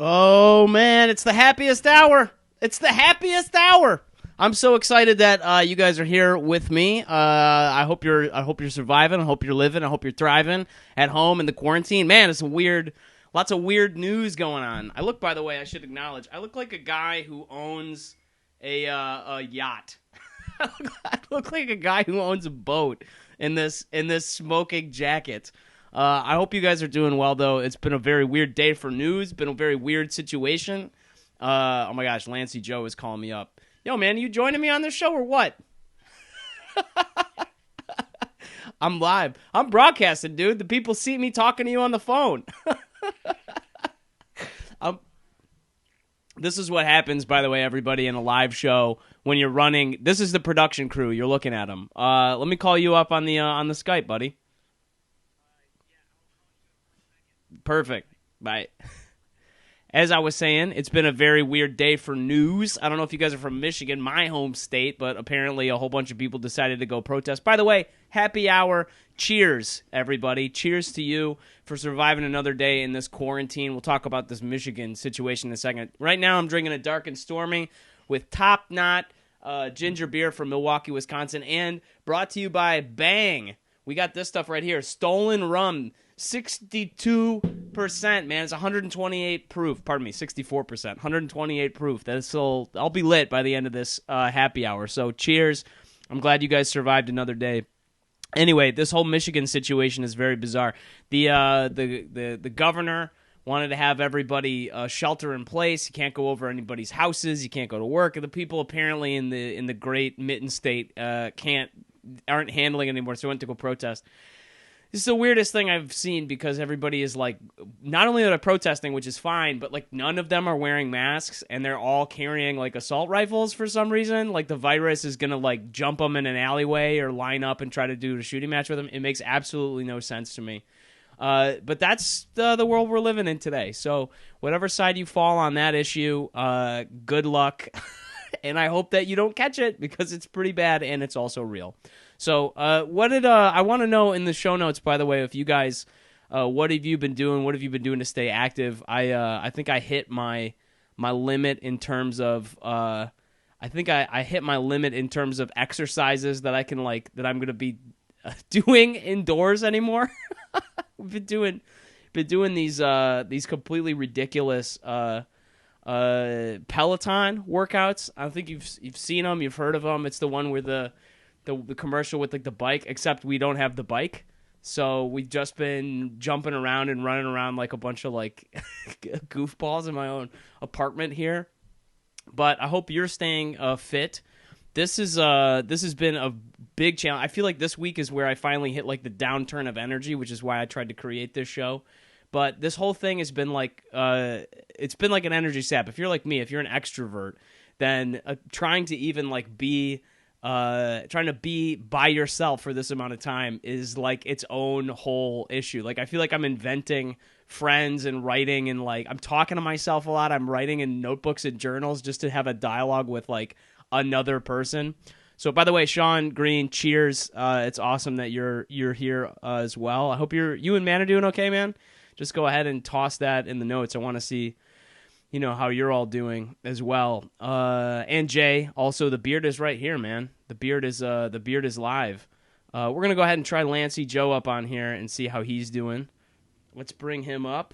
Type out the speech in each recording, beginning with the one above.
Oh man, it's the happiest hour. It's the happiest hour. I'm so excited that you guys are here with me. I hope you're surviving. I hope you're living. I hope you're thriving at home in the quarantine. Man, it's lots of weird news going on. By the way, I should acknowledge, I look like a guy who owns a yacht. I look like a guy who owns a boat in this smoking jacket. I hope you guys are doing well, though. It's been a very weird day for news. Been a very weird situation. Oh my gosh, Lancey Joe is calling me up. Yo, man, are you joining me on this show or what? I'm live. I'm broadcasting, dude. The people see me talking to you on the phone. This is what happens, by the way, everybody, in a live show when you're running. This is the production crew. You're looking at them. Let me call you up on the Skype, buddy. Perfect. Bye. As I was saying, it's been a very weird day for news. I don't know if you guys are from Michigan, my home state, but apparently a whole bunch of people decided to go protest. By the way, happy hour. Cheers, everybody. Cheers to you for surviving another day in this quarantine. We'll talk about this Michigan situation in a second. Right now, I'm drinking a Dark and Stormy with Top Knot ginger beer from Milwaukee, Wisconsin, and brought to you by Bang. We got this stuff right here, Stolen Rum. 62%, man. It's 128 proof. Pardon me, 64%. 128 proof. I'll be lit by the end of this happy hour. So cheers. I'm glad you guys survived another day. Anyway, this whole Michigan situation is very bizarre. The governor wanted to have everybody shelter in place. You can't go over anybody's houses. You can't go to work. The people apparently in the great Mitten State aren't handling it anymore, so they went to go protest. This is the weirdest thing I've seen because everybody is like, not only are they protesting, which is fine, but like none of them are wearing masks and they're all carrying like assault rifles for some reason. Like the virus is going to like jump them in an alleyway or line up and try to do a shooting match with them. It makes absolutely no sense to me. But that's the world we're living in today. So whatever side you fall on that issue, good luck. And I hope that you don't catch it because it's pretty bad and it's also real. So I want to know in the show notes, by the way, if you guys, what have you been doing? What have you been doing to stay active? I think I hit my limit in terms of I hit my limit in terms of exercises that I can that I'm going to be doing indoors anymore. We've been doing these completely ridiculous Peloton workouts. I think you've seen them, you've heard of them. It's the one where the commercial with like the bike, except we don't have the bike. So we've just been jumping around and running around like a bunch of like goofballs in my own apartment here. But I hope you're staying fit. This has been a big challenge. I feel like this week is where I finally hit like the downturn of energy, which is why I tried to create this show. But this whole thing has been like it's been like an energy sap. If you're like me, if you're an extrovert, then trying to even like be by yourself for this amount of time is like its own whole issue. Like I feel like I'm inventing friends and writing and like I'm talking to myself a lot. I'm writing in notebooks and journals just to have a dialogue with like another person. So by the way, Sean Green, cheers. It's awesome that you're here as well. I hope you and man are doing okay, man. Just go ahead and toss that in the notes. I want to see how you're all doing as well. And Jay, also the beard is right here, man. The beard is live. We're gonna go ahead and try Lancey Joe up on here and see how he's doing. Let's bring him up.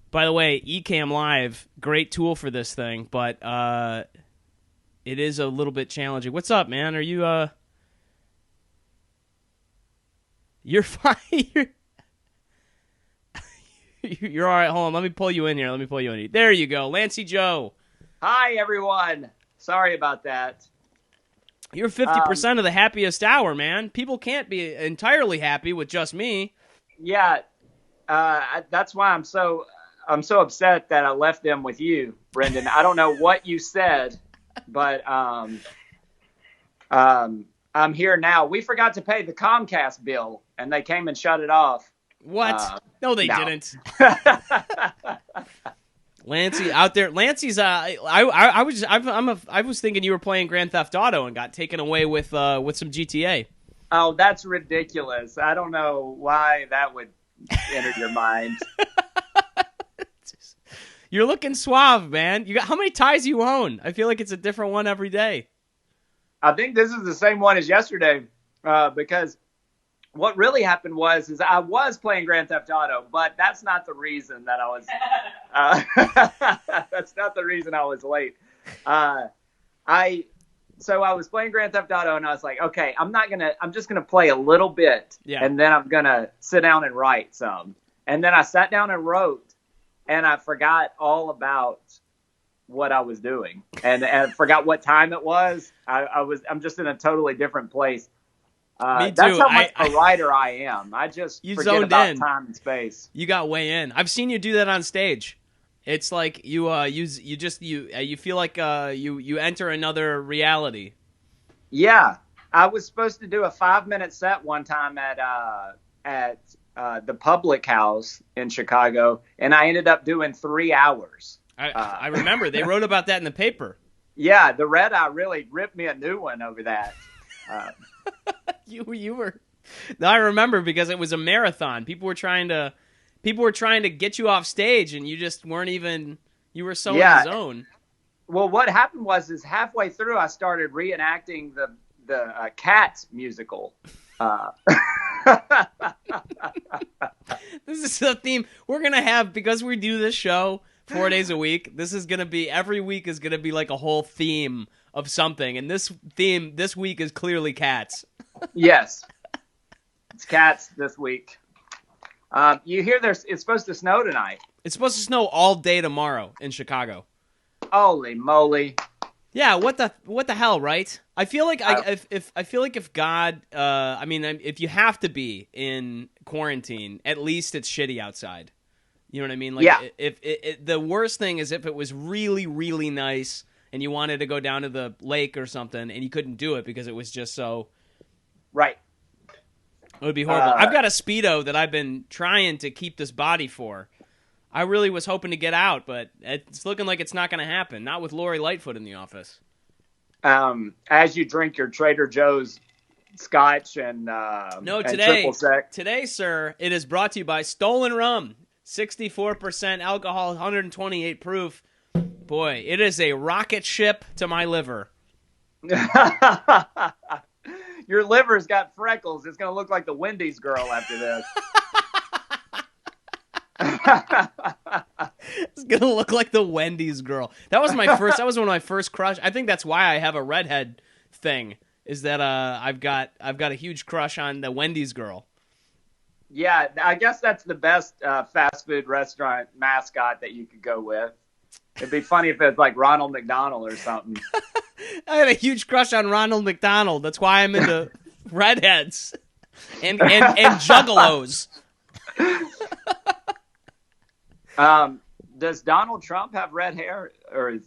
By the way, Ecamm Live, great tool for this thing, but it is a little bit challenging. What's up, man? Are you You're fine. You're all right. Hold on. Let me pull you in here. There you go. Lancey Joe. Hi, everyone. Sorry about that. You're 50% of the happiest hour, man. People can't be entirely happy with just me. Yeah. That's why I'm so upset that I left them with you, Brendon. I don't know what you said, but I'm here now. We forgot to pay the Comcast bill, and they came and shut it off. What? No, they didn't. Lancey out there. Lancey's. I was thinking you were playing Grand Theft Auto and got taken away with some GTA. Oh, that's ridiculous. I don't know why that would enter your mind. You're looking suave, man. You got how many ties you own? I feel like it's a different one every day. I think this is the same one as yesterday, because what really happened is I was playing Grand Theft Auto, but that's not the reason that I was. That's not the reason I was late. So I was playing Grand Theft Auto, and I was like, okay, I'm just gonna play a little bit, and then I'm gonna sit down and write some. And then I sat down and wrote, and I forgot all about what I was doing, and I forgot what time it was. I'm just in a totally different place. Me too. That's how much a writer I am. I just forget about time and space. You got way in. I've seen you do that on stage. It's like you feel like you enter another reality. Yeah, I was supposed to do a 5-minute set one time at the Public House in Chicago, and I ended up doing 3 hours. I remember they wrote about that in the paper. Yeah, the Red Eye really ripped me a new one over that. You were. No, I remember because it was a marathon. People were trying to get you off stage, and you just weren't even. You were so in the zone. Well, what happened is halfway through, I started reenacting the Cats musical. This is the theme we're gonna have because we do this show 4 days a week. This is gonna be every week is gonna be like a whole theme of something, and this theme this week is clearly Cats. Yes, it's Cats this week. You hear it's supposed to snow tonight. It's supposed to snow all day tomorrow in Chicago. Holy moly! Yeah, what the hell, right? I feel like if God, if you have to be in quarantine, at least it's shitty outside. You know what I mean? Like, yeah. If the worst thing is if it was really, really nice and you wanted to go down to the lake or something and you couldn't do it because it was just so. Right. It would be horrible. I've got a Speedo that I've been trying to keep this body for. I really was hoping to get out, but it's looking like it's not going to happen. Not with Lori Lightfoot in the office. As you drink your Trader Joe's scotch and triple sec. Today, sir, it is brought to you by Stolen Rum. 64% alcohol, 128 proof. Boy, it is a rocket ship to my liver. Your liver's got freckles. It's going to look like the Wendy's girl after this. It's going to look like the Wendy's girl. That was one of my first crush. I think that's why I have a redhead thing, is that I've got a huge crush on the Wendy's girl. Yeah, I guess that's the best fast food restaurant mascot that you could go with. It'd be funny if it's like Ronald McDonald or something. I had a huge crush on Ronald McDonald. That's why I'm into redheads and juggalos. Does Donald Trump have red hair, or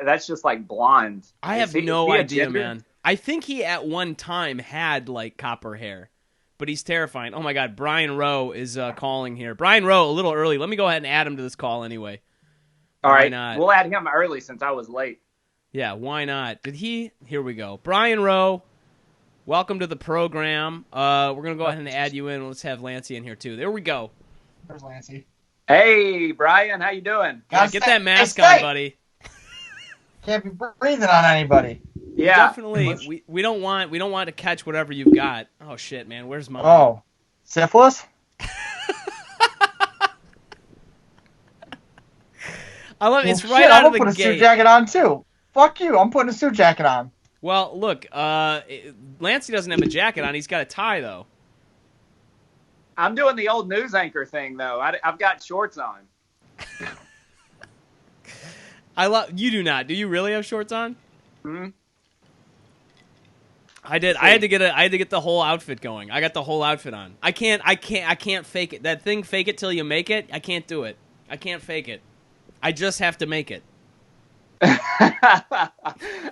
that's just like blonde? I have no idea, man. I think he at one time had like copper hair. But he's terrifying. Oh, my God. Brian Rowe is calling here. Brian Rowe, a little early. Let me go ahead and add him to this call anyway. All right. Not? We'll add him early since I was late. Yeah, why not? Here we go. Brian Rowe, welcome to the program. We're going to go ahead and add you in. Let's have Lancey in here, too. There we go. There's Lancey. Hey, Brian. How you doing? Get that mask on, buddy. Can't be breathing on anybody. Yeah, definitely. We don't want to catch whatever you've got. Oh shit, man, where's mine? Oh, syphilis. I love it's right out of the gate. I'm putting a suit jacket on too. Fuck you! I'm putting a suit jacket on. Well, look, Lancey doesn't have a jacket on. He's got a tie though. I'm doing the old news anchor thing though. I've got shorts on. You do not. Do you really have shorts on? Mm-hmm. I did. I had to get the whole outfit going. I got the whole outfit on. I can't fake it. That thing, fake it till you make it. I can't do it. I can't fake it. I just have to make it.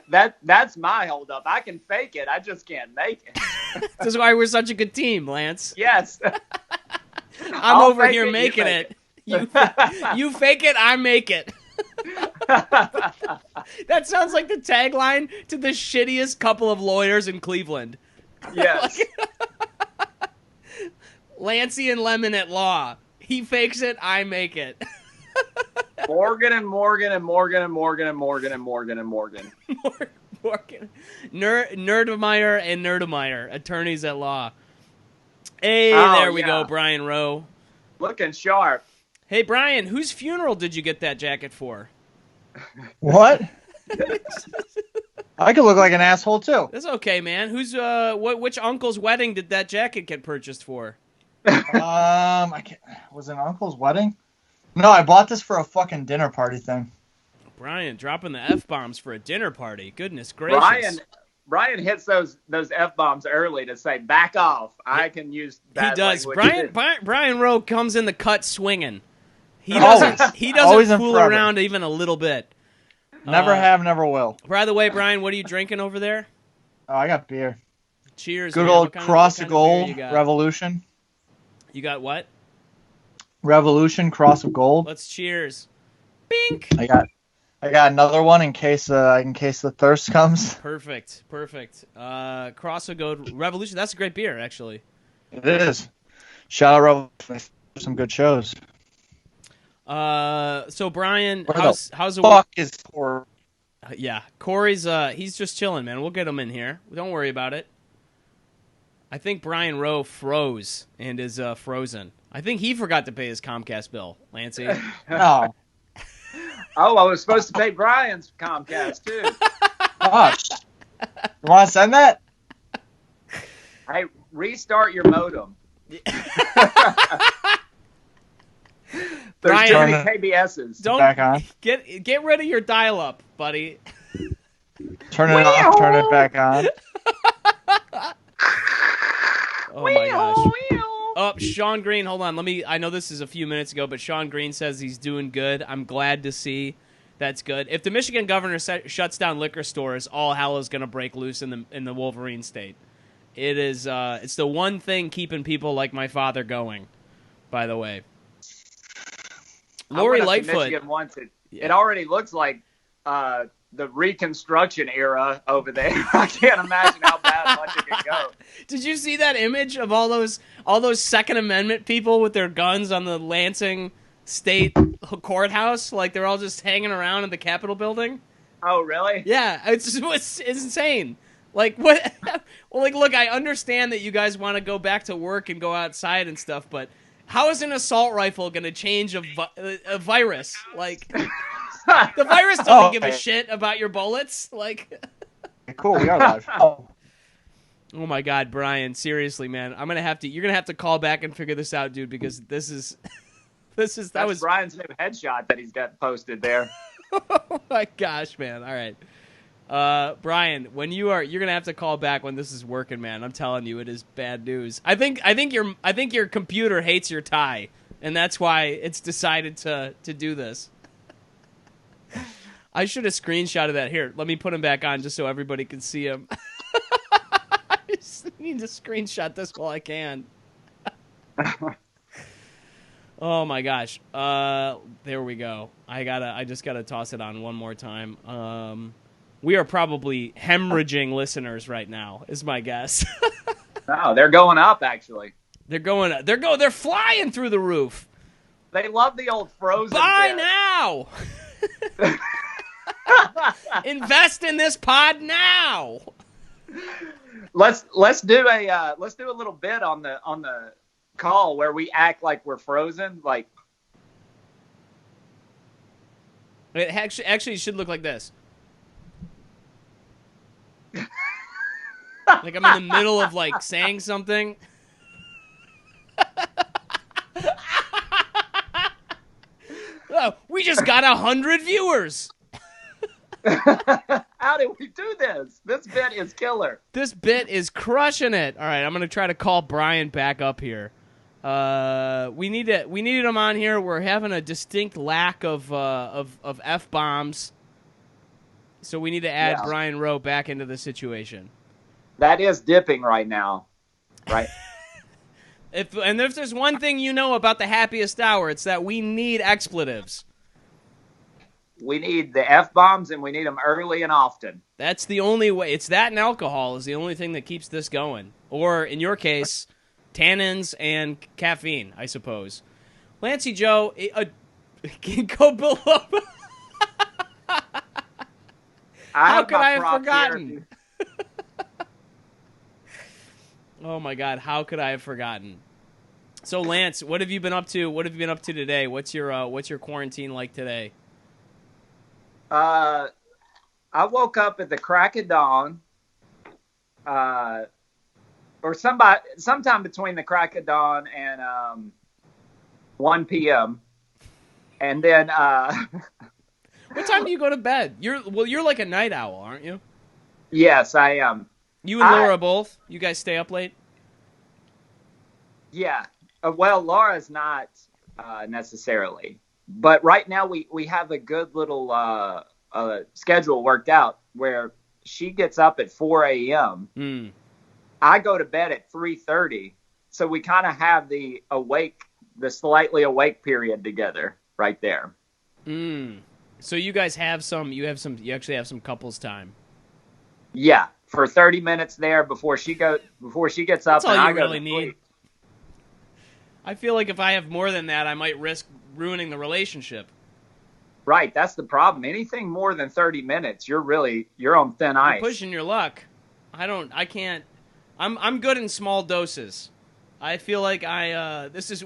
That's my holdup. I can fake it. I just can't make it. This is why we're such a good team, Lance. Yes. I'm over here making it. You fake it, I make it. That sounds like the tagline to the shittiest couple of lawyers in Cleveland. Yes. Lancey and Lemon at law. He fakes it, I make it. Morgan and Morgan and Morgan and Morgan and Morgan and Morgan and Morgan. Morgan. Nerdemeyer and Nerdemeyer, attorneys at law. Hey, there we go, Brian Rowe. Looking sharp. Hey, Brian, whose funeral did you get that jacket for? What? I could look like an asshole, too. That's okay, man. Which uncle's wedding did that jacket get purchased for? Was it an uncle's wedding? No, I bought this for a fucking dinner party thing. Brian dropping the F-bombs for a dinner party. Goodness gracious. Brian hits those F-bombs early to say, back off. I can use that. He does. Brian Rowe comes in the cut swinging. He Always doesn't fool around even a little bit. Never have, never will. By the way, Brian, what are you drinking over there? Oh, I got beer. Cheers. Good old Cross of Gold Revolution. You got what? Revolution Cross of Gold. Let's cheers. Bink. I got another one in case the thirst comes. Perfect. Cross of Gold Revolution. That's a great beer, actually. It is. Shout out Revolution. Some good shows. So Brian, how's the fuck is Corey? Yeah, Corey's he's just chilling, man. We'll get him in here. Don't worry about it. I think Brian Rowe froze and is frozen. I think he forgot to pay his Comcast bill, Lancey. No. Oh, I was supposed to pay Brian's Comcast too. Gosh. You want to send that? Hey, restart your modem. There's too many KBSs. Don't back on. Get rid of your dial-up, buddy. Turn it off. Turn it back on. Oh my gosh. Oh, Sean Green, hold on. I know this is a few minutes ago, but Sean Green says he's doing good. I'm glad to see that's good. If the Michigan governor shuts down liquor stores, all hell is going to break loose in the Wolverine state. It is it's the one thing keeping people like my father going, by the way. Lori Lightfoot. Michigan once. It already looks like the Reconstruction era over there. I can't imagine how bad much it can go. Did you see that image of all those Second Amendment people with their guns on the Lansing State Courthouse? Like they're all just hanging around in the Capitol building? Oh, really? Yeah, it's insane. Like what? Well, like look, I understand that you guys want to go back to work and go outside and stuff, but how is an assault rifle going to change a virus? Like, the virus doesn't give a shit about your bullets. Like, cool, we are live. Oh my God, Brian! Seriously, man, you're gonna have to call back and figure this out, dude, because that was Brian's new headshot that he's got posted there. Oh my gosh, man! All right. Brian, when you're gonna have to call back when this is working, man. I'm telling you, it is bad news. I think your computer hates your tie, and that's why it's decided to do this. I should have screenshotted that. Here, let me put him back on just so everybody can see him. I just need to screenshot this while I can. Oh my gosh. There we go. I just gotta toss it on one more time. We are probably hemorrhaging listeners right now, is my guess. No, they're going up actually. They're flying through the roof. They love the old Frozen. Buy now. Invest in this pod now. Let's do a little bit on the call where we act like we're frozen. Like it actually should look like this. Like I'm in the middle of like saying something. Oh, we just got 100 viewers. How did we do this? This bit is killer. This bit is crushing it. All right, I'm gonna try to call Brian back up here. We needed him on here. We're having a distinct lack of F-bombs, so we need to add Brian Rowe back into the situation. That is dipping right now, right? If there's one thing you know about the Happiest Hour, it's that we need expletives. We need the F-bombs, and we need them early and often. That's the only way. It's that and alcohol is the only thing that keeps this going. Or, in your case, tannins and caffeine, I suppose. Lancey Joe, Ginkgo biloba. How could I have forgotten? Oh my God, how could I have forgotten? So Lance, what have you been up to? What have you been up to today? What's your quarantine like today? I woke up at the crack of dawn, or sometime between the crack of dawn and 1 p.m. And then what time do you go to bed? You're like a night owl, aren't you? Yes, I am. You and Laura both? You guys stay up late? Yeah. Well, Laura's not necessarily, but right now we have a good little schedule worked out where she gets up at 4 a.m. Mm. I go to bed at 3:30, so we kind of have the slightly awake period together right there. Mm. So you guys have you actually have some couples time. Yeah, for 30 minutes there before she gets up. That's all and you I really go to need. sleep. I feel like if I have more than that, I might risk ruining the relationship. Right, that's the problem. Anything more than 30 minutes, you're on thin ice. You're pushing your luck. I can't. I'm good in small doses. I feel like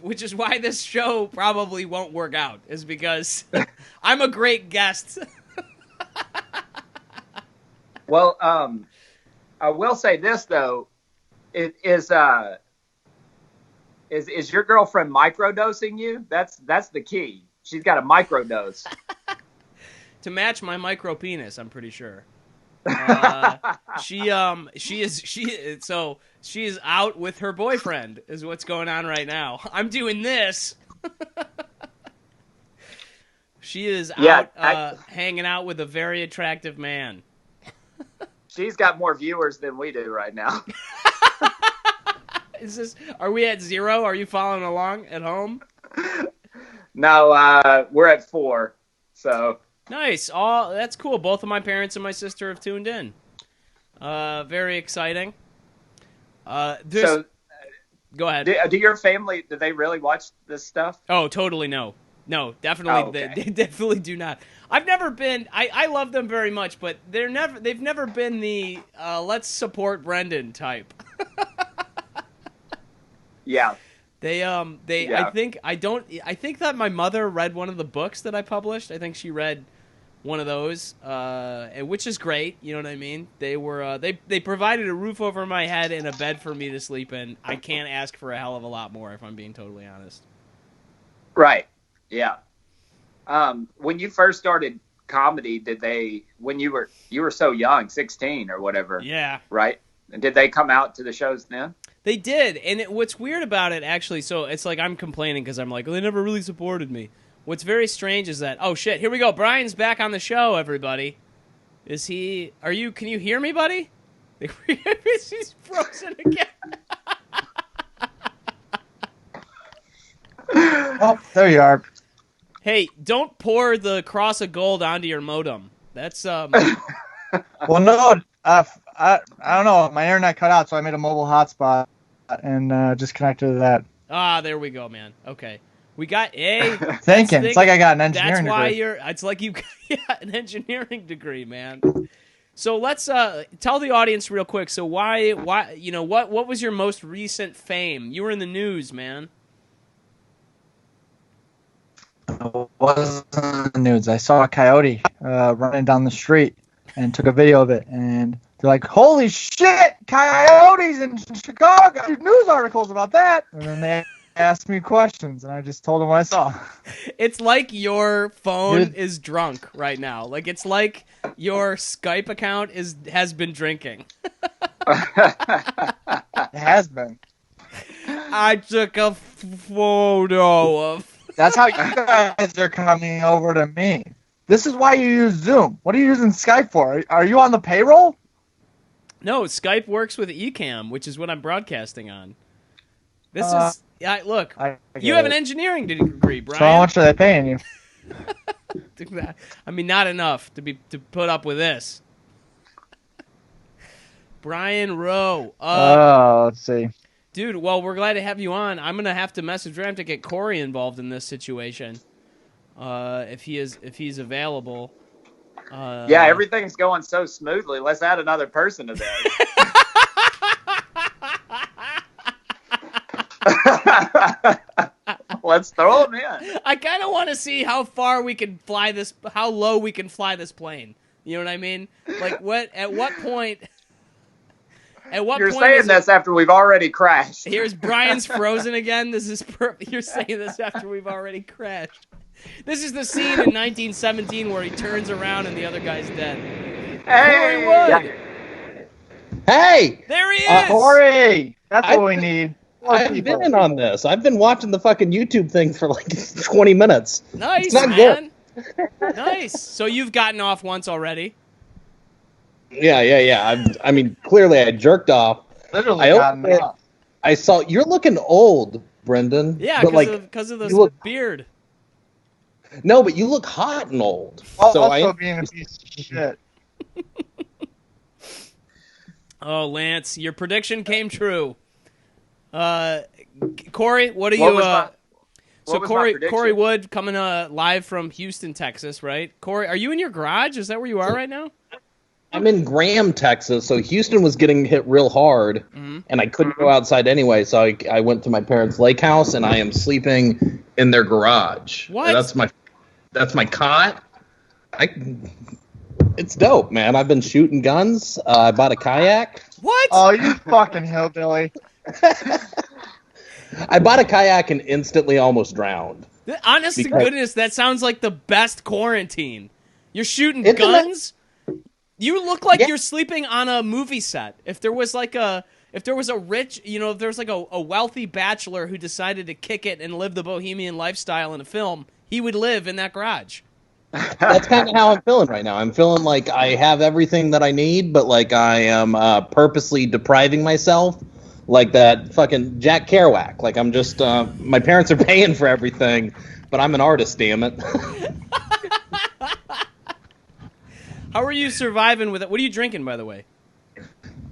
which is why this show probably won't work out, is because I'm a great guest. Well, I will say this though, is your girlfriend microdosing you? That's the key. She's got a microdose. To match my micro penis, I'm pretty sure. She is out with her boyfriend is what's going on right now. I'm doing this. She is out hanging out with a very attractive man. She's got more viewers than we do right now. Are we at 0? Are you following along at home? No, we're at 4. So nice. That's cool. Both of my parents and my sister have tuned in. Very exciting. Go ahead. Do your family? Do they really watch this stuff? Oh, totally no. No, definitely. Oh, okay. They definitely do not. I've never been. I love them very much, but they've never been the let's support Brendon type. Yeah. Yeah. I think that my mother read one of the books that I published. I think she read one of those, which is great. You know what I mean? They were they provided a roof over my head and a bed for me to sleep in. I can't ask for a hell of a lot more, if I'm being totally honest. Right. Yeah. When you first started comedy, when you were so young, 16 or whatever? Yeah. Right. Did they come out to the shows then? They did, and what's weird about it, actually, so it's like I'm complaining because I'm like, well, they never really supported me. What's very strange is that, oh shit, here we go, Brian's back on the show, everybody. Can you hear me, buddy? He's frozen again. Oh, there you are. Hey, don't pour the cross of gold onto your modem. That's, Well, no, I don't know. My internet cut out, so I made a mobile hotspot and just connected to that. Ah, there we go, man. Okay. We got a thinking. It's like I got an engineering degree. That's degree. why it's like you got an engineering degree, man. So let's tell the audience real quick. So why what was your most recent fame? You were in the news, man. I wasn't in the news. I saw a coyote running down the street and took a video of it, and they're like, "Holy shit, coyotes in Chicago!" There's news articles about that, and then they asked me questions, and I just told them what I saw. It's like your phone is drunk right now. Like it's like your Skype account has been drinking. It has been. I took a photo of. That's how you guys are coming over to me. This is why you use Zoom. What are you using Skype for? Are you on the payroll? No, Skype works with Ecamm, which is what I'm broadcasting on. This is look. You have an engineering degree, Brian. So how much are they paying you? I mean, not enough to put up with this. Brian Rowe. Let's see. Dude, well, we're glad to have you on. I'm gonna have to message around to get Corey involved in this situation. if he's available. Yeah, everything's going so smoothly. Let's add another person to this. Let's throw him in. I kind of want to see how far we can fly this, how low we can fly this plane. You know what I mean? Like at what point? You're saying this after we've already crashed. Here's Brian's frozen again. This is You're saying this after we've already crashed. This is the scene in 1917 where he turns around and the other guy's dead. Hey, Corey Wood. Hey, there he is. Corey, that's what we need. I've been in on this. I've been watching the fucking YouTube thing for like 20 minutes. Nice, it's not man. Good. Nice. So you've gotten off once already. Yeah. I mean, clearly I jerked off. Literally I saw you're looking old, Brendon. Yeah, because of the beard. No, but you look hot and old. Also being a piece of shit. Oh, Lance, your prediction came true. Corey, what are you? Corey Wood coming live from Houston, Texas, right? Corey, are you in your garage? Is that where you are right now? I'm in Graham, Texas, so Houston was getting hit real hard, and I couldn't go outside anyway, so I went to my parents' lake house, and I am sleeping in their garage. What? That's my cot. It's dope, man. I've been shooting guns. I bought a kayak. What? Oh, you fucking hillbilly. I bought a kayak and instantly almost drowned. Honest to goodness, that sounds like the best quarantine. You're shooting guns? You look like you're sleeping on a movie set. If there was a rich, if there was like a wealthy bachelor who decided to kick it and live the bohemian lifestyle in a film, he would live in that garage. That's kind of how I'm feeling right now. I'm feeling like I have everything that I need, but like I am purposely depriving myself, like that fucking Jack Kerouac. Like I'm just, my parents are paying for everything, but I'm an artist, damn it. How are you surviving with it? What are you drinking, by the way?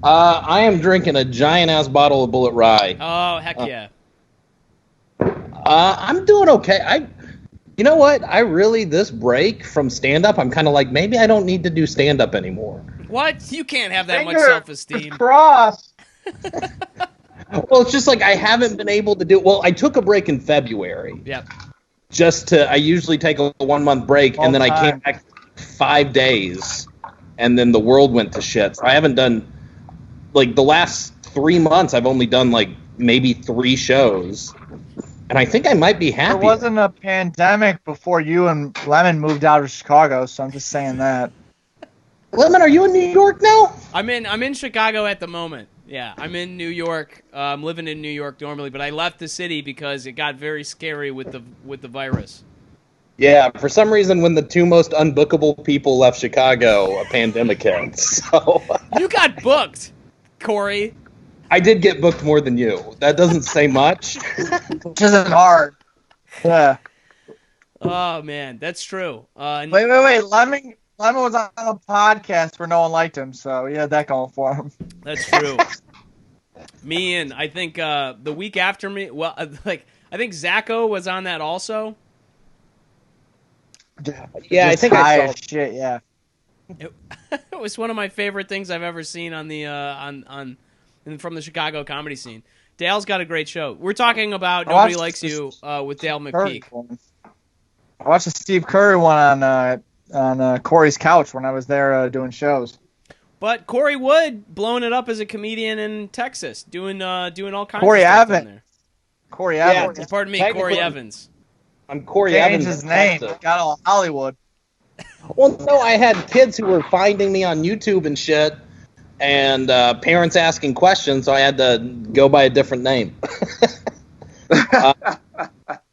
I am drinking a giant-ass bottle of Bullet Rye. Oh, heck yeah. I'm doing okay. You know what? This break from stand-up, I'm kind of like, maybe I don't need to do stand-up anymore. What? You can't have that much self-esteem. Cross. Well, it's just like I haven't been able to do. Well, I took a break in February. Yep. I usually take a 1-month break, and then I came back 5 days, and then the world went to shit. So I haven't done, like, the last 3 months, I've only done, like, maybe 3 shows. And I think I might be happy. There wasn't a pandemic before you and Lemon moved out of Chicago, so I'm just saying that. Lemon, are you in New York now? I'm in Chicago at the moment. Yeah, I'm in New York. I'm living in New York normally, but I left the city because it got very scary with the virus. Yeah, for some reason, when the 2 most unbookable people left Chicago, a pandemic hit. So you got booked, Corey. I did get booked more than you. That doesn't say much. Which isn't hard. Yeah. Oh man, that's true. Wait. Lemon was on a podcast where no one liked him, so he had that going for him. That's true. Me and I think the week after me, I think Zacho was on that also. Yeah, I think I saw shit. Yeah. It was one of my favorite things I've ever seen on the from the Chicago comedy scene. Dale's got a great show. We're talking about Nobody Likes You with Dale McPeak. I watched the Steve Curry one on Corey's couch when I was there doing shows. But Corey Wood blowing it up as a comedian in Texas, doing all kinds of stuff Evans. Down there. Corey Evans. Pardon me, Corey Evans. I'm Corey Evans. Changed his name. Got all Hollywood. Well, no, I had kids who were finding me on YouTube and shit, and parents asking questions, so I had to go by a different name.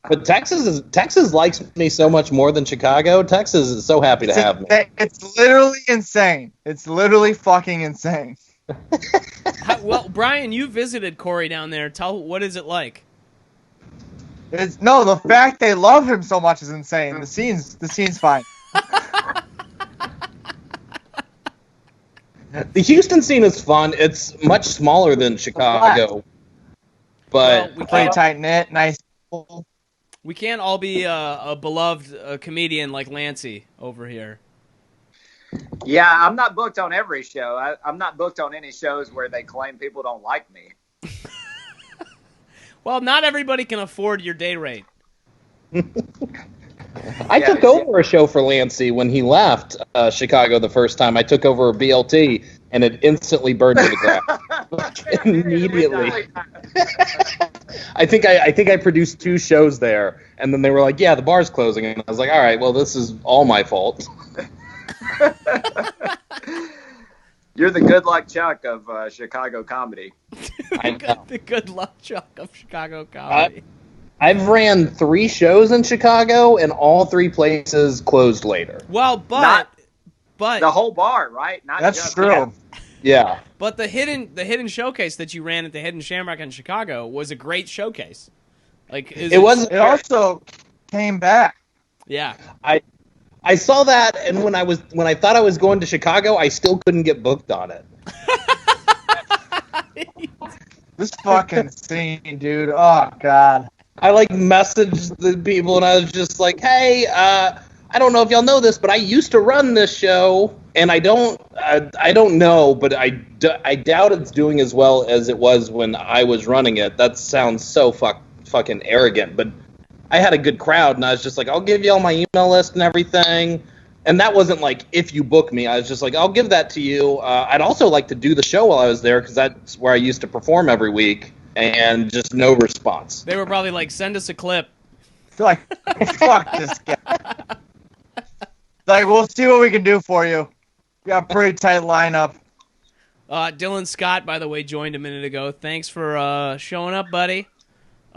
But Texas likes me so much more than Chicago. Texas is so happy to have me. It's literally insane. It's literally fucking insane. Well, Brian, you visited Corey down there. What is it like? The fact they love him so much is insane. The scene's fine. The Houston scene is fun. It's much smaller than Chicago. But pretty tight knit, nice people. We can't all be a beloved comedian like Lancey over here. Yeah, I'm not booked on every show. I'm not booked on any shows where they claim people don't like me. Well, not everybody can afford your day rate. I took over a show for Lancey when he left Chicago the first time. I took over a BLT, and it instantly burned to the ground. Immediately. I think I produced 2 shows there, and then they were like, "Yeah, the bar's closing," and I was like, "All right, well, this is all my fault." You're the good luck Chuck of Chicago comedy. The good luck Chuck of Chicago comedy. I've ran 3 shows in Chicago, and all 3 places closed later. Well, but the whole bar, right? Not that's just true. Yeah. But the hidden showcase that you ran at the Hidden Shamrock in Chicago was a great showcase. Like it also came back. Yeah. I saw that, and when I thought I was going to Chicago, I still couldn't get booked on it. This fucking scene, dude. Oh God. I messaged the people, and I was just like, "Hey, I don't know if y'all know this, but I used to run this show, and I don't know, but I doubt it's doing as well as it was when I was running it." That sounds so fucking arrogant, but I had a good crowd, and I was just like, "I'll give y'all my email list and everything." And that wasn't like, if you book me. I was just like, I'll give that to you. I'd also like to do the show while I was there, because that's where I used to perform every week, and just no response. They were probably like, send us a clip. Like, fuck this guy. Like, we'll see what we can do for you. We got a pretty tight lineup. Dylan Scott, by the way, joined a minute ago. Thanks for showing up, buddy.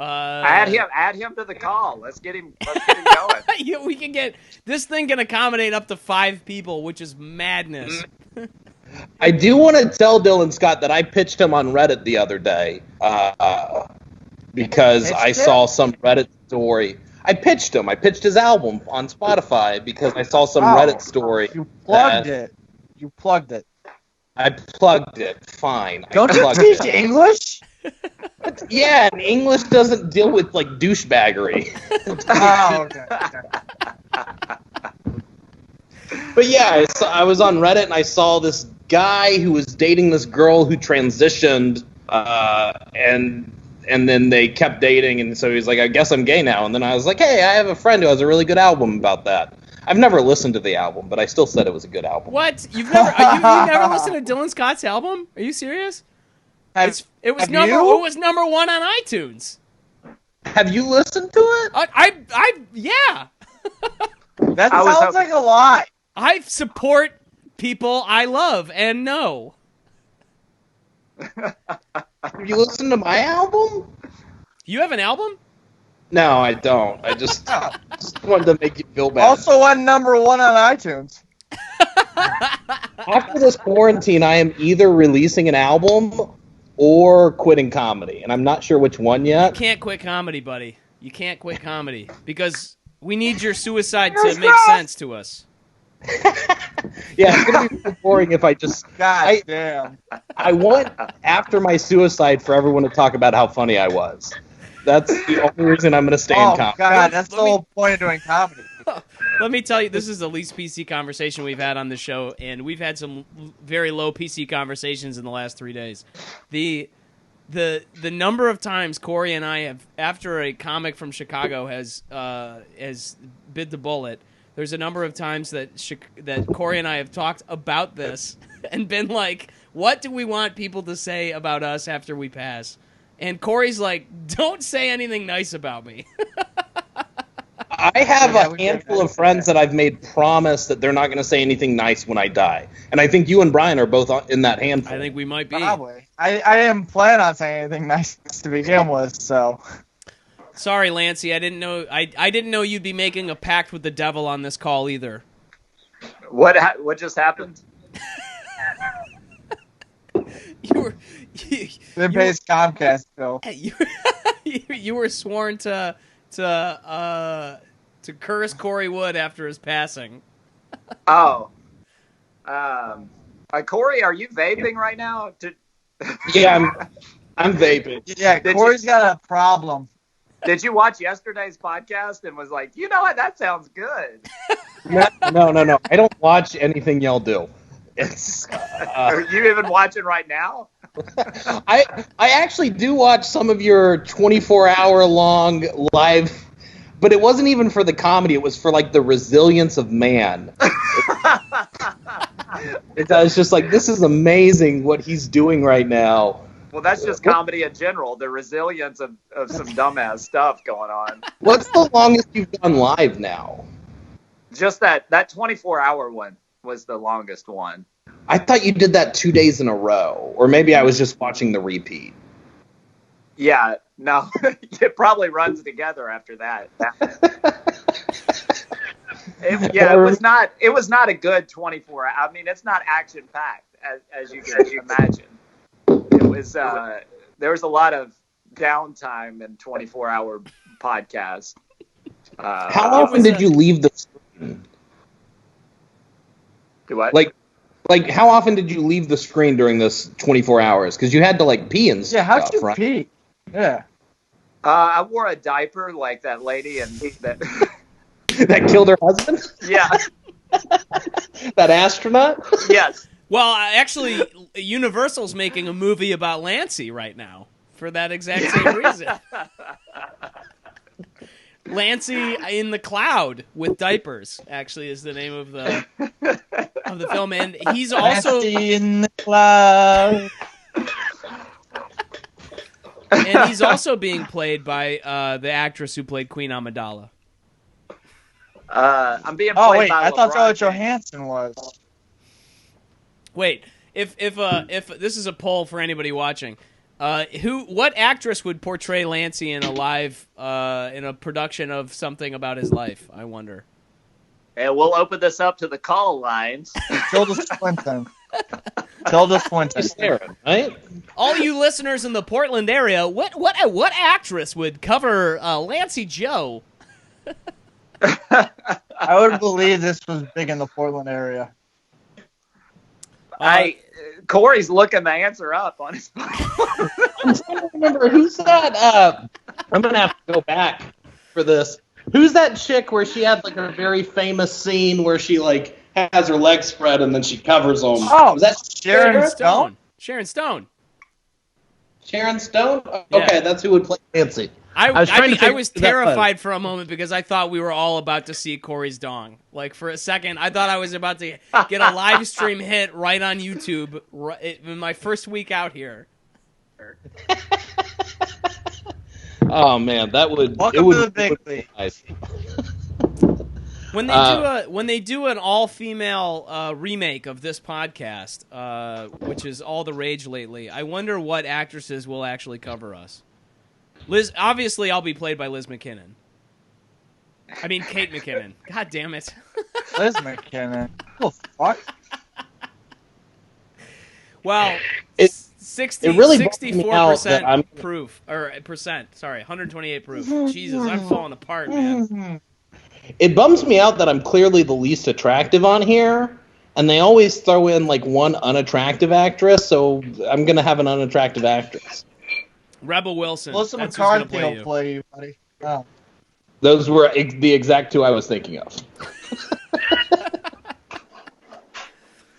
Add him to the call. Let's get him going. Yeah, we can get this thing can accommodate up to 5 people, which is madness. I do want to tell Dylan Scott that I pitched him on Reddit the other day because I saw some Reddit story. I pitched his album on Spotify because I saw some Reddit story. You plugged it. You plugged it. I plugged it. Fine. Don't you teach English? Yeah, and English doesn't deal with douchebaggery. Oh, okay. But yeah, I was on Reddit and I saw this guy who was dating this girl who transitioned, and then they kept dating, and so he's like, "I guess I'm gay now." And then I was like, "Hey, I have a friend who has a really good album about that." I've never listened to the album, but I still said it was a good album. What? You've never listened to Dylan Scott's album? Are you serious? It was number 1 on iTunes. Have you listened to it? Yeah. That sounds like a lie. I support people I love and know. Have you listened to my album? You have an album? No, I don't. I just wanted to make you feel bad. Also went number 1 on iTunes. After this quarantine, I am either releasing an album or quitting comedy, and I'm not sure which one yet. You can't quit comedy, buddy. You can't quit comedy because we need your suicide to make sense to us. Yeah, it's going to be boring if I just... God damn. I want, after my suicide, for everyone to talk about how funny I was. That's the only reason I'm going to stay in comedy. Oh, God, that's the whole point of doing comedy. Let me tell you, this is the least PC conversation we've had on the show, and we've had some very low PC conversations in the last 3 days. The number of times Corey and I have, after a comic from Chicago has bid the bullet, there's a number of times that Corey and I have talked about this and been like, what do we want people to say about us after we pass? And Corey's like, don't say anything nice about me. I have a handful of friends that I've made promise that they're not going to say anything nice when I die. And I think you and Brian are both in that handful. I think we might be. Probably. I didn't plan on saying anything nice to begin with, so... Sorry, Lancey. I didn't know. I didn't know you'd be making a pact with the devil on this call either. What just happened? Didn't pay his Comcast bill. You were sworn to curse Corey Wood after his passing. Oh, Corey, are you vaping right now? Yeah, I'm vaping. Yeah, Corey's got a problem. Did you watch yesterday's podcast and was like, you know what, that sounds good? No. I don't watch anything y'all do. It's. Are you even watching right now? I actually do watch some of your 24-hour long live, but it wasn't even for the comedy. It was for like the resilience of man. It's just like, this is amazing what he's doing right now. Well, that's just comedy in general. The resilience of some dumbass stuff going on. What's the longest you've done live now? Just that 24-hour one was the longest one. I thought you did that 2 days in a row, or maybe I was just watching the repeat. Yeah, no, it probably runs together after that. It was not a good 24. I mean, it's not action packed as you can imagine. It was there was a lot of downtime in 24-hour podcast. How often did you leave the screen? Do what? Like, how often did you leave the screen during this 24 hours? Because you had to, like, pee and stuff, how'd you right? pee? Yeah. I wore a diaper like that lady and that that killed her husband? Yeah. That astronaut? Yes. Well, actually, Universal's making a movie about Lancey right now for that exact same reason. Lancey in the Cloud with diapers, actually, is the name of the film, and he's also Lancey in the Cloud. And he's also being played by the actress who played Queen Amidala. I'm being played by I thought LeBron Scarlett James. Johansson was. Wait, if this is a poll for anybody watching, what actress would portray Lancey in a live in a production of something about his life? I wonder. And we'll open this up to the call lines. Tilda Swinton. Tilda Swinton. Sarah, right? All you listeners in the Portland area, what actress would cover Lancey Joe? I would believe this was big in the Portland area. Corey's looking the answer up on his phone. I'm trying to remember, who's that? I'm going to have to go back for this. Who's that chick where she had like a very famous scene where she like has her legs spread and then she covers them? Oh, was that Sharon Stone? Sharon Stone. Sharon Stone? Okay, Yeah. That's who would play Nancy. I I was terrified for a moment because I thought we were all about to see Corey's dong. Like, for a second, I thought I was about to get a live stream hit right on YouTube in my first week out here. Oh man, that would Welcome to the big league. Nice. When they do an all-female remake of this podcast, which is all the rage lately, I wonder what actresses will actually cover us. Liz, obviously, I'll be played by Liz McKinnon. I mean, Kate McKinnon. God damn it. Liz McKinnon. Oh, fuck. Well, It really bummed me out that 64% proof. Or percent. Sorry, 128 proof. Jesus, I'm falling apart, man. It bums me out that I'm clearly the least attractive on here, and they always throw in like one unattractive actress, so I'm going to have an unattractive actress. Rebel Wilson. Melissa That's who's gonna McCarthy will play you, buddy. Oh. Those were the exact two I was thinking of.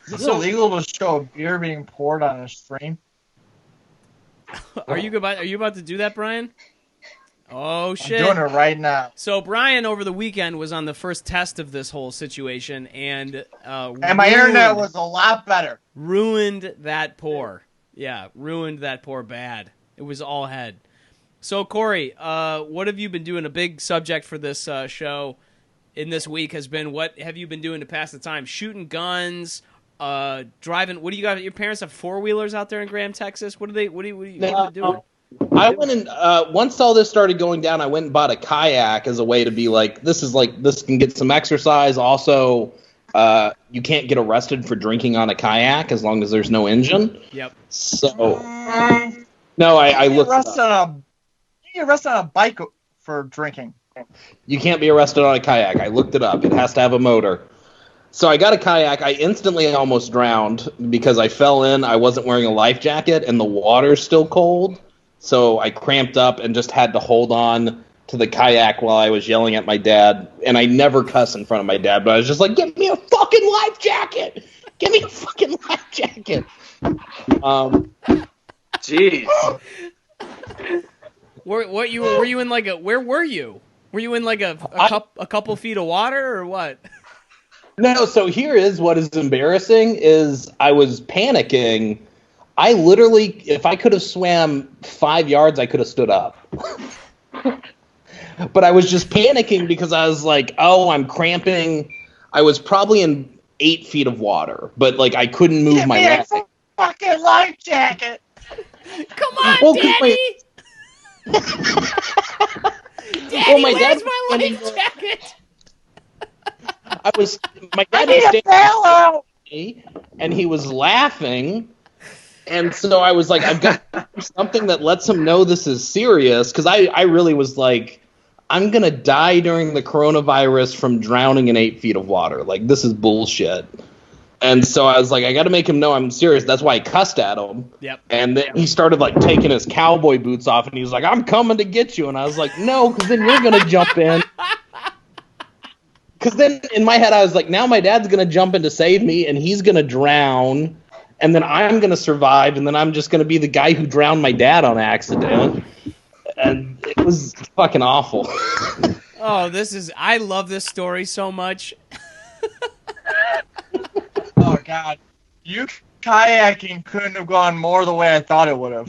Is it illegal to show a beer being poured on a stream? Are you about to do that, Brian? Oh, shit. I'm doing it right now. So Brian, over the weekend, was on the first test of this whole situation, and my internet was a lot better. Ruined that pour. Yeah, ruined that pour bad. It was all head. So, Corey, what have you been doing? A big subject for this show in this week has been, what have you been doing to pass the time? Shooting guns, driving. What do you got? Your parents have four-wheelers out there in Graham, Texas? What are you doing? I went and once all this started going down, I went and bought a kayak as a way to be like, this can get some exercise. Also, you can't get arrested for drinking on a kayak as long as there's no engine. Yep. So, no, I looked it up. You get arrested on a bike for drinking. You can't be arrested on a kayak. I looked it up. It has to have a motor. So I got a kayak. I instantly almost drowned because I fell in. I wasn't wearing a life jacket, and the water's still cold. So I cramped up and just had to hold on to the kayak while I was yelling at my dad, and I never cuss in front of my dad, but I was just like, "Give me a fucking life jacket! Give me a fucking life jacket!" Jeez. Were you in like a? Where were you? Were you in like a couple feet of water or what? No. So here is what is embarrassing: is I was panicking. I literally, if I could have swam 5 yards, I could have stood up. But I was just panicking because I was like, "Oh, I'm cramping." I was probably in 8 feet of water, but like I couldn't move my leg. Give me a fucking life jacket. Come on, Daddy! Daddy, my where's dad my life jacket? My dad was standing and he was laughing, and so I was like, I've got something that lets him know this is serious, because I really was like, I'm gonna die during the coronavirus from drowning in 8 feet of water. Like, this is bullshit. And so I was like, I got to make him know I'm serious. That's why I cussed at him. Yep. And then he started like taking his cowboy boots off, and he was like, "I'm coming to get you." And I was like, "No, because then you're gonna jump in." Because then in my head I was like, now my dad's gonna jump in to save me, and he's gonna drown, and then I'm gonna survive, and then I'm just gonna be the guy who drowned my dad on accident. And it was fucking awful. Oh, I love this story so much. Oh, God. You kayaking couldn't have gone more the way I thought it would have.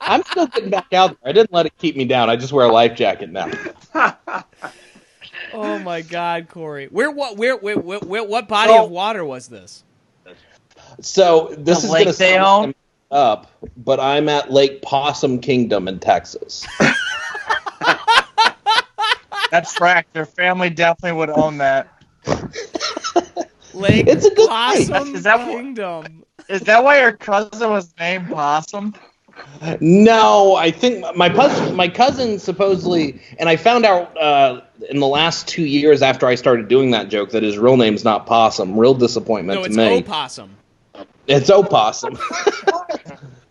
I'm still getting back out there. I didn't let it keep me down. I just wear a life jacket now. Oh, my God, Corey. What body of water was this? So this is going to sound up, but I'm at Lake Possum Kingdom in Texas. That's correct. Their family definitely would own that. Lake It's a good Possum Is that Kingdom. Is that why your cousin was named Possum? No, I think my cousin supposedly, and I found out in the last 2 years after I started doing that joke that his real name's not Possum. Real disappointment to me. No, it's Opossum. It's Opossum.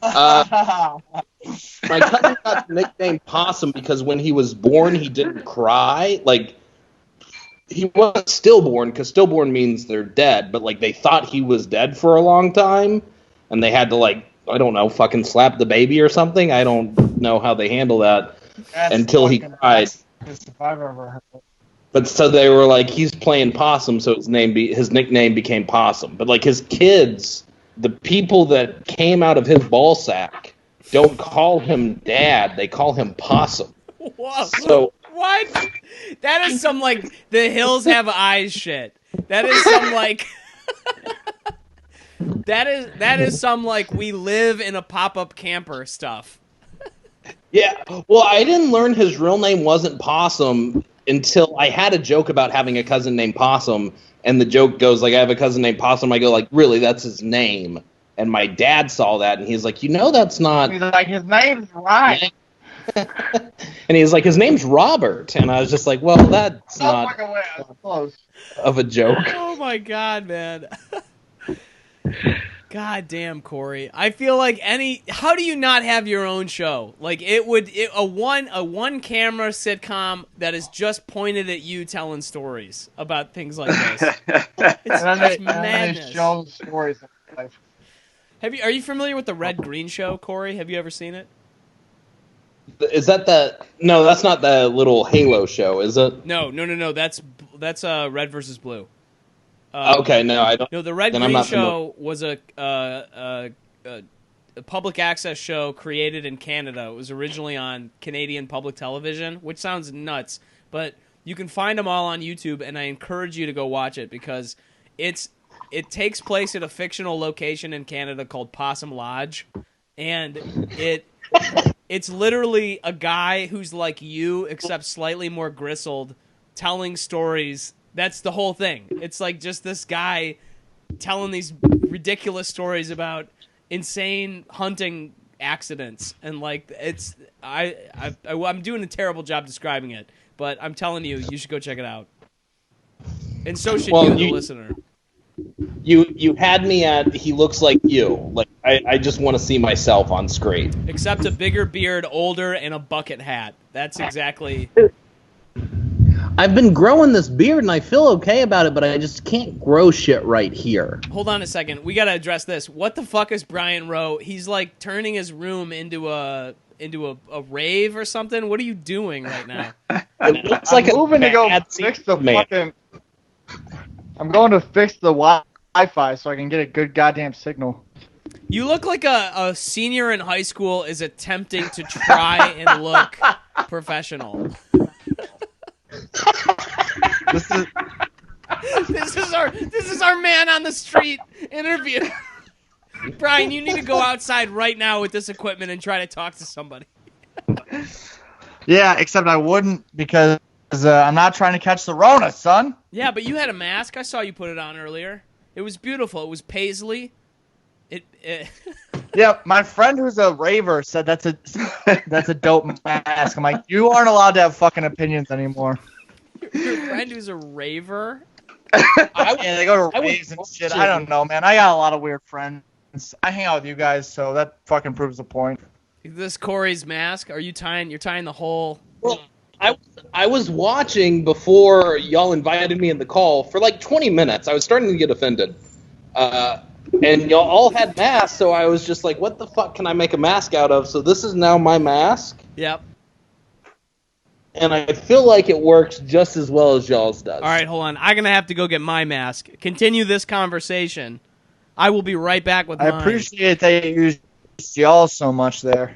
My cousin got the nickname Possum because when he was born, he didn't cry. Like, he wasn't stillborn, because stillborn means they're dead, but like they thought he was dead for a long time, and they had to, like, I don't know, fucking slap the baby or something. I don't know how they handle that. Until he cried. If I've ever heard it. But so they were like, he's playing possum, so his nickname became Possum. But like his kids, the people that came out of his ball sack, don't call him Dad. They call him Possum. Whoa. So what? That is some like the hills have eyes shit. That is some like that is some like we live in a pop-up camper stuff. Yeah, well, I didn't learn his real name wasn't Possum until I had a joke about having a cousin named Possum, and the joke goes like, I have a cousin named Possum. I go like, really, that's his name? And my dad saw that, and he's like, that's not. He's like, his name's right. And he's like, his name's Robert, and I was just like, well, that's not close of a joke. Oh my God, man. God damn, Corey. I feel like how do you not have your own show? Like a one camera sitcom that is just pointed at you telling stories about things like this. It's madness. Show stories. Are you familiar with the Red Green Show, Corey? Have you ever seen it? Is that no, that's not the little Halo show, is it? No. That's Red versus Blue. Okay, no, I don't. No, the Red Green Show was a public access show created in Canada. It was originally on Canadian public television, which sounds nuts, but you can find them all on YouTube, and I encourage you to go watch it because it takes place at a fictional location in Canada called Possum Lodge, and it's literally a guy who's like you except slightly more gristled, telling stories. That's the whole thing. It's like just this guy telling these ridiculous stories about insane hunting accidents, and like I'm doing a terrible job describing it, but I'm telling you, you should go check it out. And so should you, the listener. You had me at he looks like you. Like I just want to see myself on screen. Except a bigger beard, older, and a bucket hat. That's exactly. I've been growing this beard and I feel okay about it, but I just can't grow shit right here. Hold on a second. We gotta address this. What the fuck is Brian Rowe? He's like turning his room into a rave or something. What are you doing right now? It looks like I'm moving to go fix the fucking. I'm going to fix the Wi-Fi so I can get a good goddamn signal. You look like a senior in high school is attempting to try and look professional. This is our man on the street interview. Brian, you need to go outside right now with this equipment and try to talk to somebody. Yeah, except I wouldn't because I'm not trying to catch the Rona, son. Yeah, but you had a mask. I saw you put it on earlier. It was beautiful. It was paisley. Yeah, my friend who's a raver said that's a dope mask. I'm like, you aren't allowed to have fucking opinions anymore. Your friend who's a raver? Yeah, they go to raves and shit. I don't know, man. I got a lot of weird friends. I hang out with you guys, so that fucking proves the point. This Corey's mask? You're tying the whole... Well, I was watching before y'all invited me in the call for like 20 minutes. I was starting to get offended. And y'all all had masks, so I was just like, what the fuck can I make a mask out of? So this is now my mask. Yep. And I feel like it works just as well as y'all's does. All right, hold on. I'm going to have to go get my mask. Continue this conversation. I will be right back with mine. I appreciate that you used y'all so much there.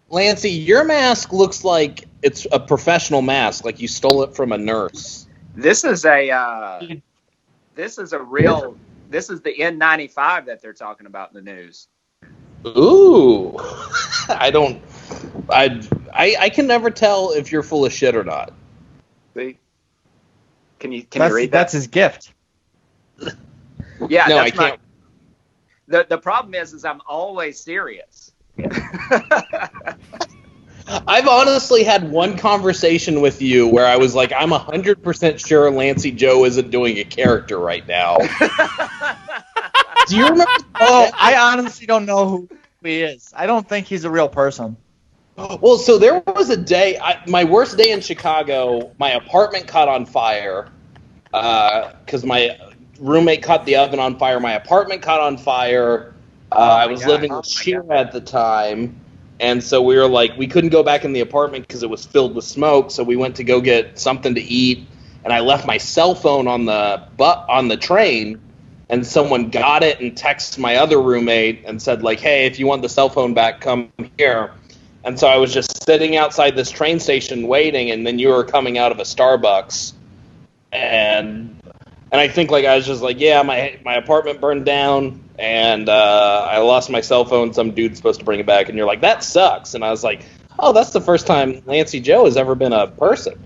Lancey, your mask looks like it's a professional mask, like you stole it from a nurse. This is the N95 that they're talking about in the news. Ooh. I can never tell if you're full of shit or not. See? Can you read that? That's his gift. Yeah, no, I can't. The problem is I'm always serious. I've honestly had one conversation with you where I was like, I'm 100% sure Lancey Joe isn't doing a character right now. Do you remember? Oh, I honestly don't know who he is. I don't think he's a real person. Well, so there was a day, my worst day in Chicago, my apartment caught on fire because my roommate caught the oven on fire. My apartment caught on fire. I was living with Sheila at the time. And so we were like, we couldn't go back in the apartment because it was filled with smoke. So we went to go get something to eat. And I left my cell phone on the train. And someone got it and texted my other roommate and said, like, hey, if you want the cell phone back, come here. And so I was just sitting outside this train station waiting. And then you were coming out of a Starbucks. And I think, like, I was just like, yeah, my apartment burned down. And I lost my cell phone. Some dude's supposed to bring it back. And you're like, that sucks. And I was like, oh, that's the first time Lancey Joe has ever been a person.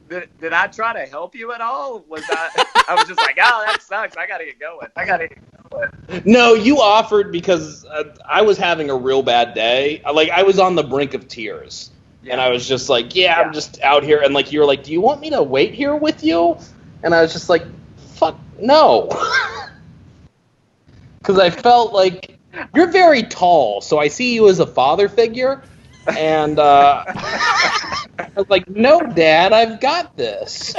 Did I try to help you at all? I was just like, oh, that sucks. I got to get going. No, you offered because I was having a real bad day. Like, I was on the brink of tears. Yeah. And I was just like, yeah, I'm just out here. And, like, you were like, do you want me to wait here with you? And I was just like, fuck, no. Because I felt like you're very tall, so I see you as a father figure. And I was like, no, Dad, I've got this.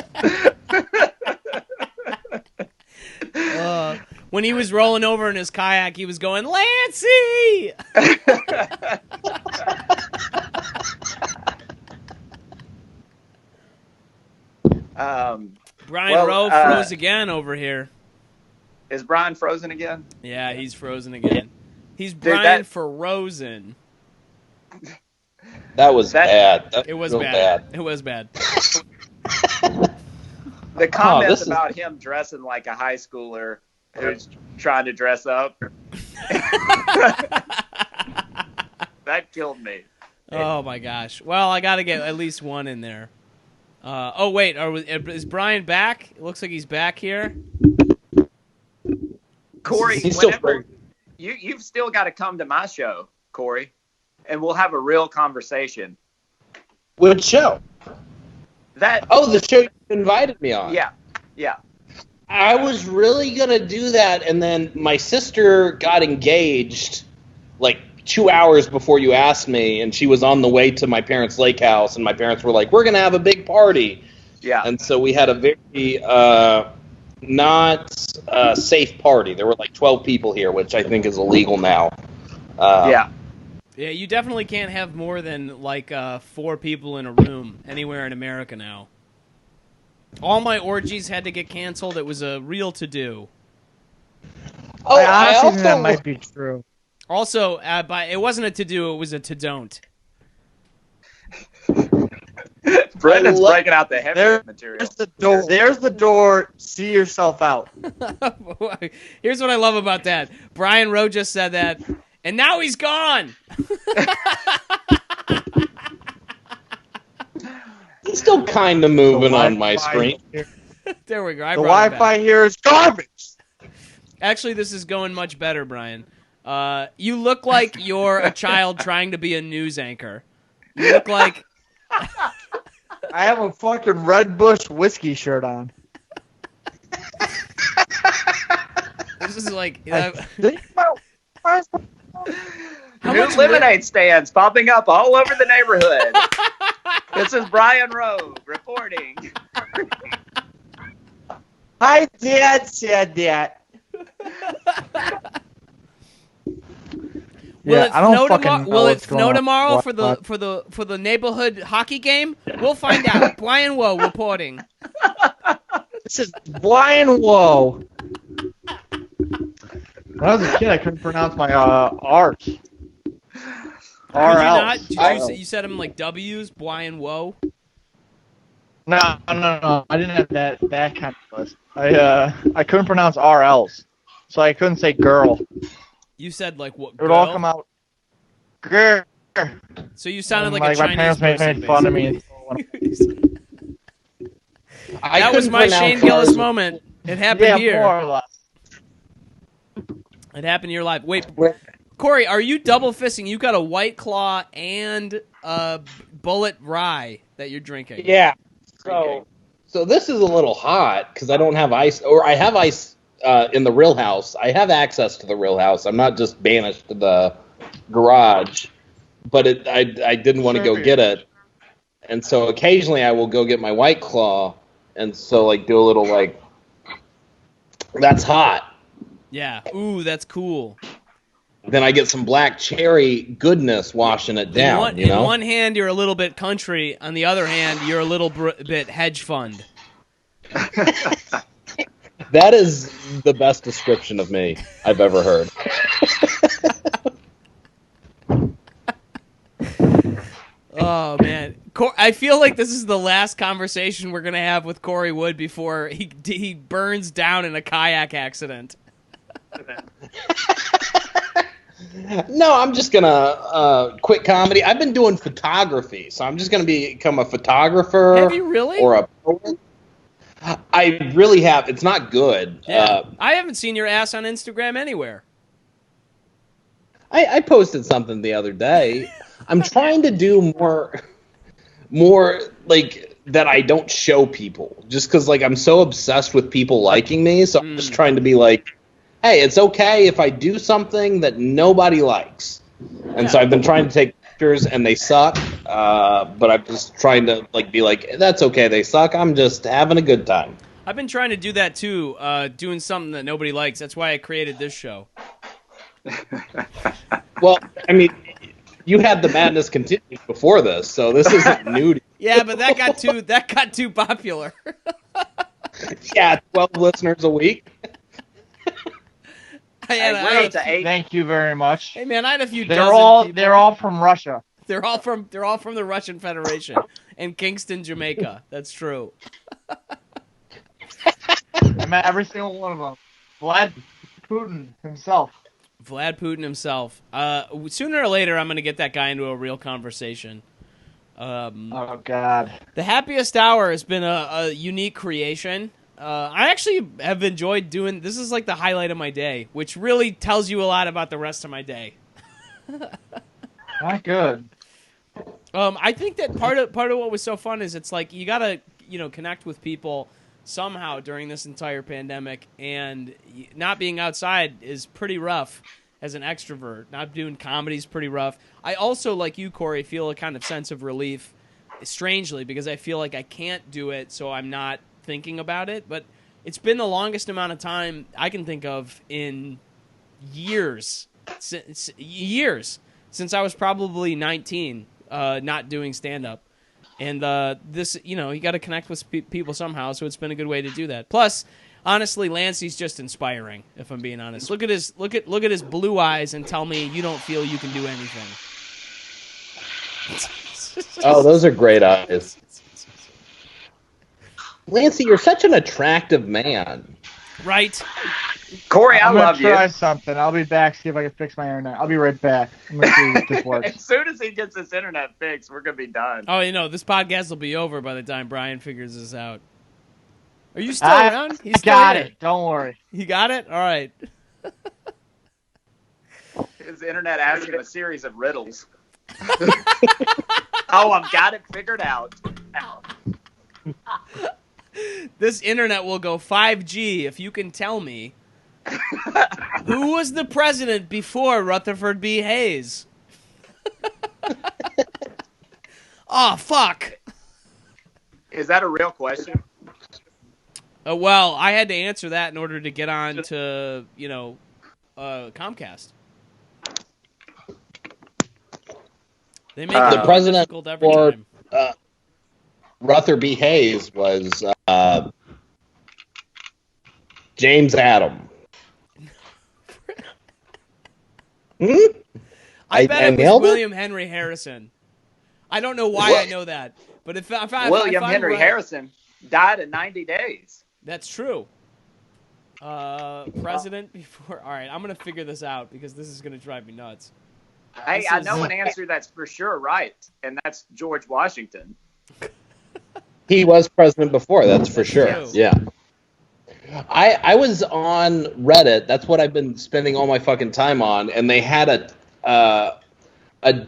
When he was rolling over in his kayak, he was going, Lancey! Brian Rowe froze again over here. Is Brian frozen again? Yeah, he's frozen again. He's Brian Frozen. That was bad. It was bad. It was bad. The comments about him dressing like a high schooler who's trying to dress up. That killed me. Oh, my gosh. Well, I got to get at least one in there. Oh, wait. Is Brian back? It looks like he's back here. Corey, you've still got to come to my show, Corey, and we'll have a real conversation. Which show? The show you invited me on. Yeah. I was really gonna do that, and then my sister got engaged like 2 hours before you asked me, and she was on the way to my parents' lake house, and my parents were like, "We're gonna have a big party." Yeah. And so we had a very not safe party. There were like 12 people here, which I think is illegal now. Yeah. Yeah, you definitely can't have more than like 4 people in a room anywhere in America now. All my orgies had to get canceled. It was a real to-do. Oh, I honestly think that might be true. Also, it wasn't a to-do, it was a to-don't. Brendon's breaking out the heavy material. There's the door. There's the door. See yourself out. Here's what I love about that. Brian Rowe just said that, and now he's gone. It's still kind of moving on my screen. There we go. The Wi-Fi here is garbage. Actually, this is going much better, Brian. You look like you're a child trying to be a news anchor. You look like... I have a fucking Red Bush whiskey shirt on. This is like... New lemonade stands popping up all over the neighborhood. This is Brian Rowe reporting. Hi, Dad said that. Will it snow tomorrow for the neighborhood hockey game? We'll find out. Brian Woe reporting. This is Brian Woe. When I was a kid, I couldn't pronounce my R's. You said them like W's, Brian Woe? No. I didn't have that kind of list. I couldn't pronounce RLs, so I couldn't say girl. You said like what? It would all come out. Girl. So you sounded like a Chinese my parents made fun of me. That was my Shane Gillis moment. It happened here. More or less. It happened in your life. Wait, Corey, are you double fisting? You got a White Claw and a Bullet Rye that you're drinking. Yeah. So this is a little hot because I don't have ice, or I have ice in the real house. I have access to the real house. I'm not just banished to the garage, but I didn't want to go get it, and so occasionally I will go get my White Claw, and so like do a little like that's hot. Yeah. Ooh, that's cool. Then I get some black cherry goodness washing it down. In one hand, you're a little bit country. On the other hand, you're a little bit hedge fund. That is the best description of me I've ever heard. Oh, man. I feel like this is the last conversation we're going to have with Corey Wood before he burns down in a kayak accident. No, I'm just going to quit comedy. I've been doing photography, so I'm just going to become a photographer. Have you really? Or a poet. I really have. It's not good. Yeah. I haven't seen your ass on Instagram anywhere. I posted something the other day. I'm trying to do more like that I don't show people, just because like I'm so obsessed with people liking me. So I'm just trying to be like, hey, it's okay if I do something that nobody likes. And so I've been trying to take pictures, and they suck. But I'm just trying to like be like, that's okay, they suck. I'm just having a good time. I've been trying to do that too, doing something that nobody likes. That's why I created this show. Well, I mean, you had the Madness Continued before this, so this isn't new to you. Yeah, but that got too popular. Yeah, 12 listeners a week. Thank you very much. Hey man, I had a few. They're all from Russia. They're all from the Russian Federation and Kingston, Jamaica. That's true. I met every single one of them. Vlad Putin himself. Sooner or later, I'm going to get that guy into a real conversation. Oh God. The Happiest Hour has been a unique creation. I actually have enjoyed doing. This is like the highlight of my day, which really tells you a lot about the rest of my day. Not good. I think that part of what was so fun is it's like you gotta connect with people somehow during this entire pandemic, and not being outside is pretty rough as an extrovert. Not doing comedy is pretty rough. I also, like you, Corey, feel a kind of sense of relief, strangely, because I feel like I can't do it, so I'm not thinking about it. But it's been the longest amount of time I can think of in years since I was probably 19, not doing stand-up. And this, you got to connect with people somehow, so it's been a good way to do that. Plus, honestly, Lancey's just inspiring, if I'm being honest. Look at his blue eyes and tell me you don't feel you can do anything. Oh, those are great eyes. Lancey, you're such an attractive man. Right? Corey, I love you. I'm going to try something. I'll be back, see if I can fix my internet. I'll be right back. I'm going to see if this works. As soon as he gets his internet fixed, we're going to be done. Oh, this podcast will be over by the time Brian figures this out. Are you still around? He's got it. Don't worry. He got it? All right. His internet asked him a series of riddles. Oh, I've got it figured out. This internet will go 5G if you can tell me who was the president before Rutherford B. Hayes. Oh, fuck. Is that a real question? Well, I had to answer that in order to get on to, Comcast. They make the president difficult every time. Rutherford B. Hayes was James Adam. I bet it was William Henry Harrison. I don't know why I know that, but if William Henry Harrison died in 90 days. That's true. President before. All right, I'm gonna figure this out because this is gonna drive me nuts. Hey, I know an answer that's for sure right, and that's George Washington. He was president before, that's for sure. True. Yeah. I was on Reddit. That's what I've been spending all my fucking time on, and they had a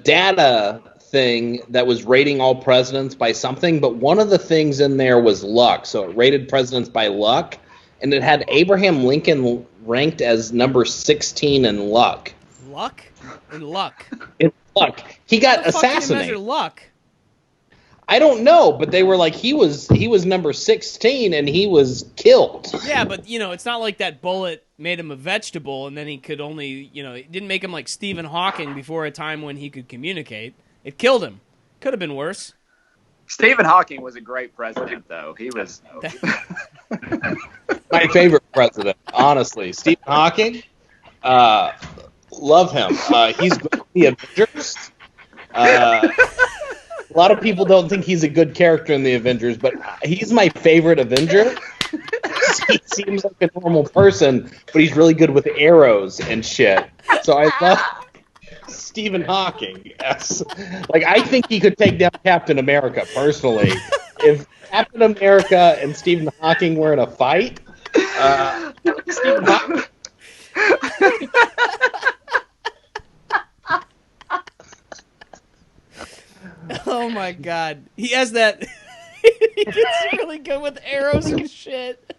data thing that was rating all presidents by something, but one of the things in there was luck. So it rated presidents by luck, and it had Abraham Lincoln ranked as number 16 in luck. Luck? In luck. In luck. He got assassinated. How the fuck do you measure luck? I don't know, but they were like, he was number 16 and he was killed. Yeah, but it's not like that bullet made him a vegetable and then he could only, it didn't make him like Stephen Hawking before a time when he could communicate. It killed him. Could have been worse. Stephen Hawking was a great president, though. He was my favorite president, honestly. Stephen Hawking, love him. He's good with the Avengers. A lot of people don't think he's a good character in the Avengers, but he's my favorite Avenger. He seems like a normal person, but he's really good with arrows and shit. So I love Stephen Hawking. Yes. Like, I think he could take down Captain America, personally. If Captain America and Stephen Hawking were in a fight, Stephen Hawking... Oh my god. He has that. He gets really good with arrows and shit.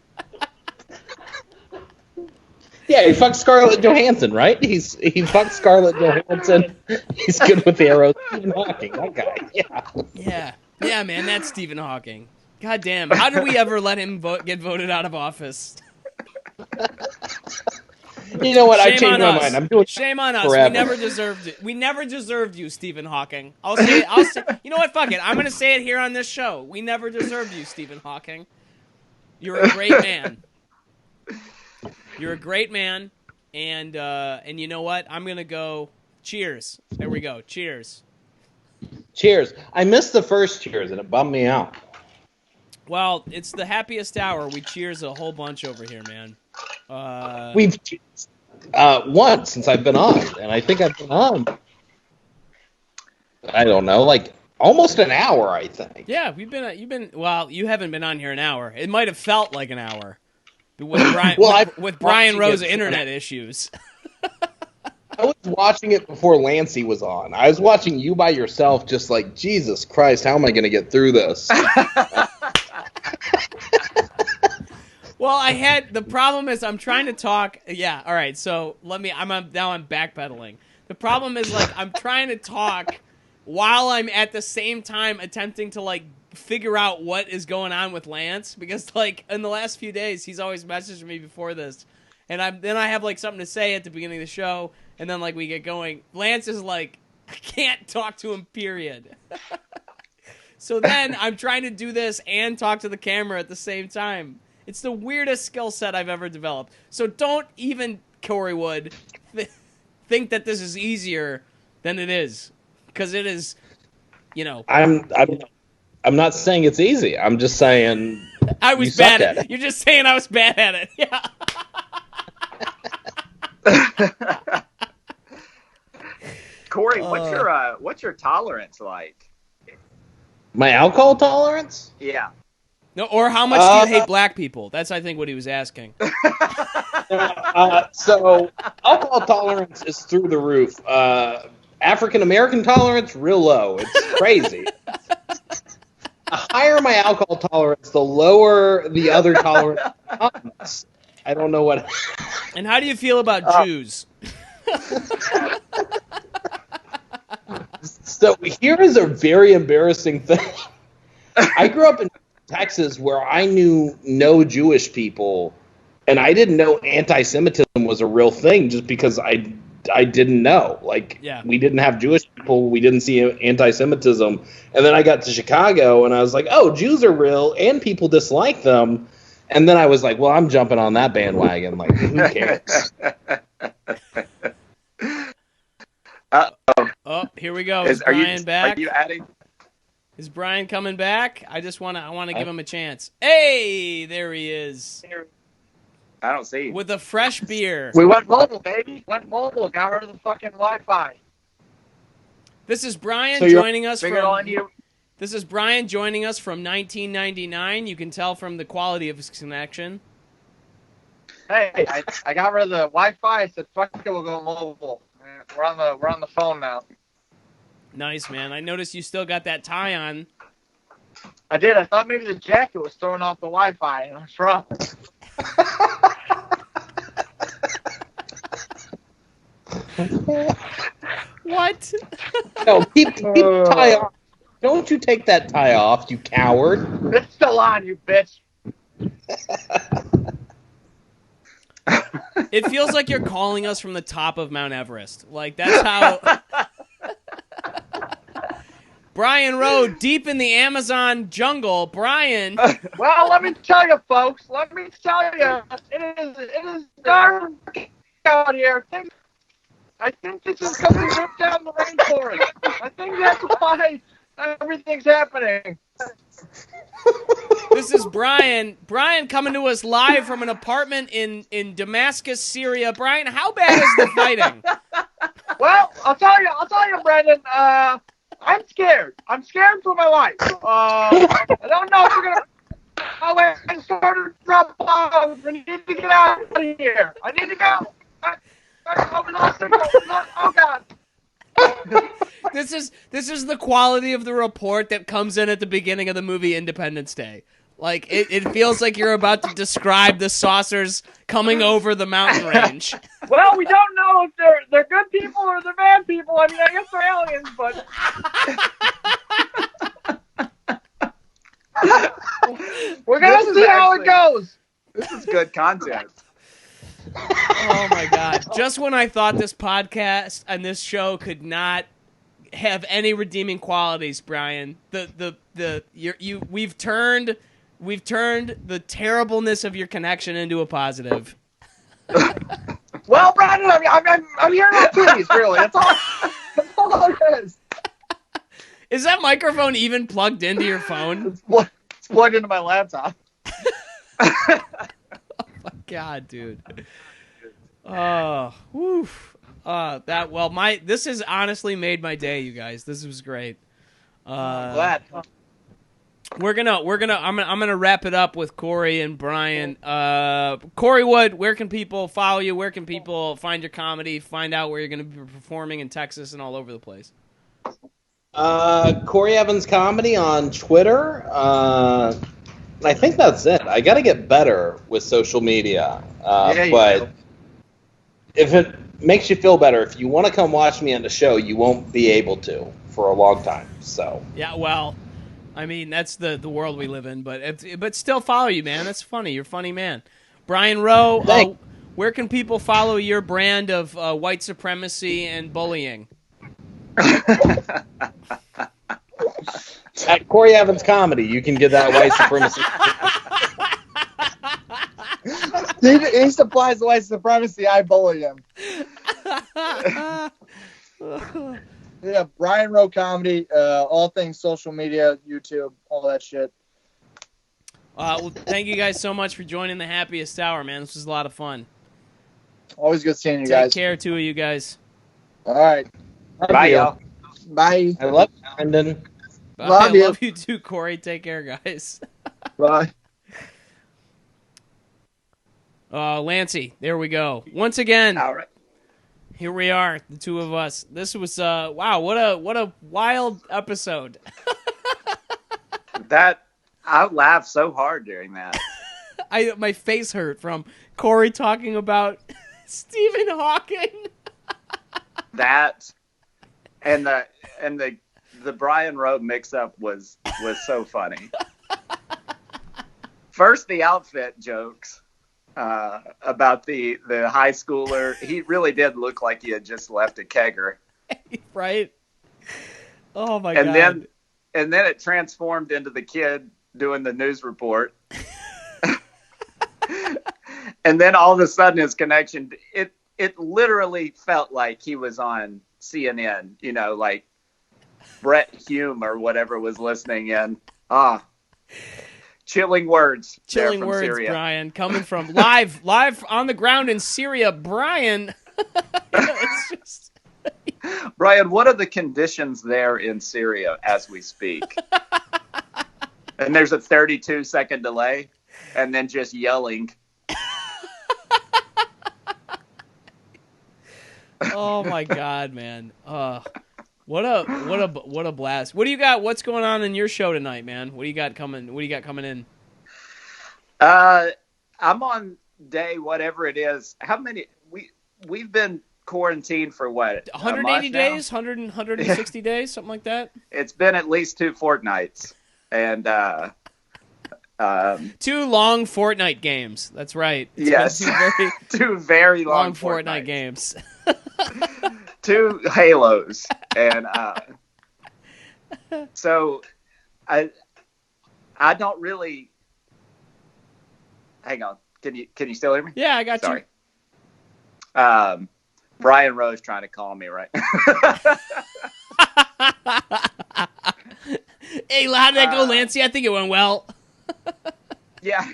Yeah, he fucked Scarlett Johansson, right? He fucked Scarlett Johansson. He's good with arrows. Stephen Hawking, that guy. Yeah, man, that's Stephen Hawking. God damn. How did we ever let him get voted out of office? You know what? I've changed my mind. I'm doing Shame on us. forever. We never deserved it. We never deserved you, Stephen Hawking. I'll say. You know what? Fuck it. I'm going to say it here on this show. We never deserved you, Stephen Hawking. You're a great man. You're a great man, and you know what? I'm going to go. Cheers. There we go. Cheers. Cheers. I missed the first cheers, and it bummed me out. Well, it's the happiest hour. We cheers a whole bunch over here, man. We've once since I've been on, and I think I've been on, I don't know, like almost an hour, I think. Yeah, you've been. Well, you haven't been on here an hour. It might have felt like an hour with Brian. with Brian Rose's internet issues. I was watching it before Lancey was on. I was watching you by yourself, just like, Jesus Christ, how am I going to get through this? Well, the problem is I'm trying to talk. Yeah, all right. So now I'm backpedaling. The problem is like I'm trying to talk while I'm at the same time attempting to like figure out what is going on with Lance, because like in the last few days he's always messaged me before this, and then I have like something to say at the beginning of the show, and then like we get going. Lance is like, I can't talk to him, period. So then I'm trying to do this and talk to the camera at the same time. It's the weirdest skill set I've ever developed. So don't even, Corey Wood, think that this is easier than it is, because it is, you know. I'm not saying it's easy. I'm just saying I was bad at it. You're just saying I was bad at it. Yeah. Corey, what's your tolerance like? My alcohol tolerance? Yeah. No, or how much do you hate black people? That's, I think, what he was asking. So alcohol tolerance is through the roof. African American tolerance, real low. It's crazy. The higher my alcohol tolerance, the lower the other tolerance becomes. I don't know what. And how do you feel about Jews? So here is a very embarrassing thing. I grew up in Texas where I knew no Jewish people, and I didn't know anti-Semitism was a real thing just because I didn't know. Like, we didn't have Jewish people, we didn't see anti-Semitism. And then I got to Chicago, and I was like, oh, Jews are real, and people dislike them. And then I was like, well, I'm jumping on that bandwagon. Like, who cares? Oh, here we go. Is Brian back? Are you adding? Is Brian coming back? I want to give him a chance. Hey, there he is. I don't see you. With a fresh beer. We went mobile, baby. Went mobile. Got rid of the fucking Wi-Fi. This is Brian joining us from. You. This is Brian joining us from 1999. You can tell from the quality of his connection. Hey, I got rid of the Wi-Fi. I said, "Fuck it, we'll go mobile." We're on the phone now. Nice, man. I noticed you still got that tie on. I did. I thought maybe the jacket was throwing off the Wi-Fi, and I was wrong. What? No, keep the tie off. Don't you take that tie off, you coward. It's still on, you bitch. It feels like you're calling us from the top of Mount Everest. Like, that's how... Brian Rowe, deep in the Amazon jungle. Brian... Well, let me tell you, folks. Let me tell you. It is dark out here. I think this is because we ripped down the rainforest. I think that's why everything's happening. This is Brian. Brian coming to us live from an apartment in Damascus, Syria. Brian, how bad is the fighting? Well, I'll tell you, Brendon. I'm scared. I'm scared for my life. I don't know if we're gonna. Oh wait, I started to drop bombs. I need to get out of here. I need to go. Oh God. This is the quality of the report that comes in at the beginning of the movie Independence Day. Like, it feels like you're about to describe the saucers coming over the mountain range. Well, we don't know if they're good people or they're bad people. I mean, I guess they're aliens, but we're gonna see how it goes. This is good content. Oh my God! Just when I thought this podcast and this show could not have any redeeming qualities, Brian, we've turned the terribleness of your connection into a positive. Well, Brandon, I'm hearing no titties, really. That's all it is. Is that microphone even plugged into your phone? It's plugged into my laptop. Oh my God, dude. Oh, woof. This has honestly made my day, you guys. This was great. Glad. I'm gonna wrap it up with Corey and Brian. Corey Wood, where can people follow you? Where can people find your comedy? Find out where you're gonna be performing in Texas and all over the place. Corey Evans Comedy on Twitter. I think that's it. I got to get better with social media. But if it makes you feel better, if you want to come watch me on the show, you won't be able to for a long time. So yeah, well, I mean that's the world we live in. But still follow you, man. That's funny. You're a funny man. Brian Rowe, where can people follow your brand of white supremacy and bullying? At Corey Evans Comedy, you can get that white supremacy. He supplies white supremacy. I bully him. Yeah, Brian Rowe Comedy, all things social media, YouTube, all that shit. Well, thank you guys so much for joining the Happiest Hour, man. This was a lot of fun. Always good seeing you guys. Take care, two of you guys. All right. Bye, y'all. Bye. I love you, Brendon. Bye. Love you too, Corey. Take care, guys. Bye. Lancey, there we go. Once again. All right. Here we are, the two of us. This was wow, what a wild episode. I laughed so hard during that. My face hurt from Corey talking about Stephen Hawking. That and the Brian Rowe mix-up was so funny. First, the outfit jokes about the high schooler. He really did look like he had just left a kegger. Right? Oh, my God. And then it transformed into the kid doing the news report. And then all of a sudden his connection, it literally felt like he was on CNN, you know, like Brett Hume or whatever was listening in. Chilling words. Chilling words, Syria. Brian. Coming from live on the ground in Syria. Brian. It's just... Brian, what are the conditions there in Syria as we speak? And there's a 32-second delay, and then just yelling. Oh my God, man! What a blast! What do you got? What's going on in your show tonight, man? What do you got coming? What do you got coming in? I'm on day whatever it is. How many? We've been quarantined for what? 180 days, 160 days, something like that. It's been at least 2 fortnights, and 2 long Fortnite games. That's right. It's been two very long Fortnite games. 2 Halos, and so I don't really. Hang on, can you still hear me? Yeah, I got you. Sorry. Brian Rowe's trying to call me right. Hey, how did that go, Lancey? I think it went well. Yeah.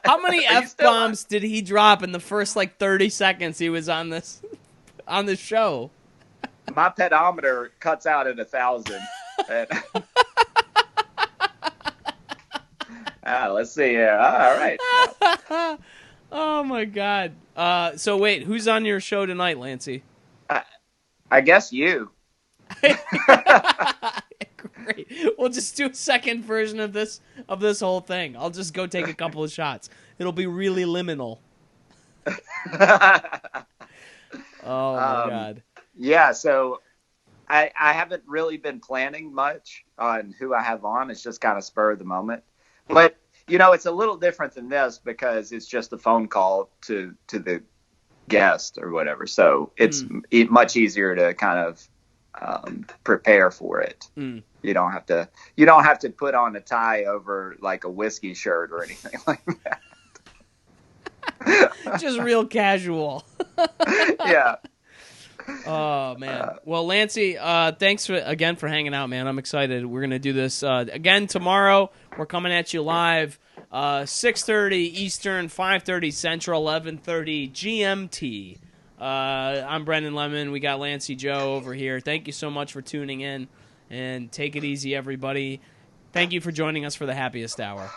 How many F-bombs did he drop in the first 30 seconds he was on this show? My pedometer cuts out at 1,000. Let's see here. All right. Oh my God. So wait, who's on your show tonight, Lancey? I guess you. Great. We'll just do a second version of this whole thing. I'll just go take a couple of shots. It'll be really liminal. Oh my God. Yeah, so I haven't really been planning much on who I have on. It's just kind of spur of the moment. But it's a little different than this because it's just a phone call to the guest or whatever. So it's much easier to kind of prepare for it. You don't have to put on a tie over a whiskey shirt or anything like that. Just real casual. Yeah. Oh man. Well, Lancey, thanks again for hanging out, man. I'm excited. We're gonna do this again tomorrow. We're coming at you live, 6:30 Eastern, 5:30 Central, 11:30 GMT. I'm Brendon Lemon. We got Lancey Joe over here. Thank you so much for tuning in, and take it easy, everybody. Thank you for joining us for the Happiest Hour.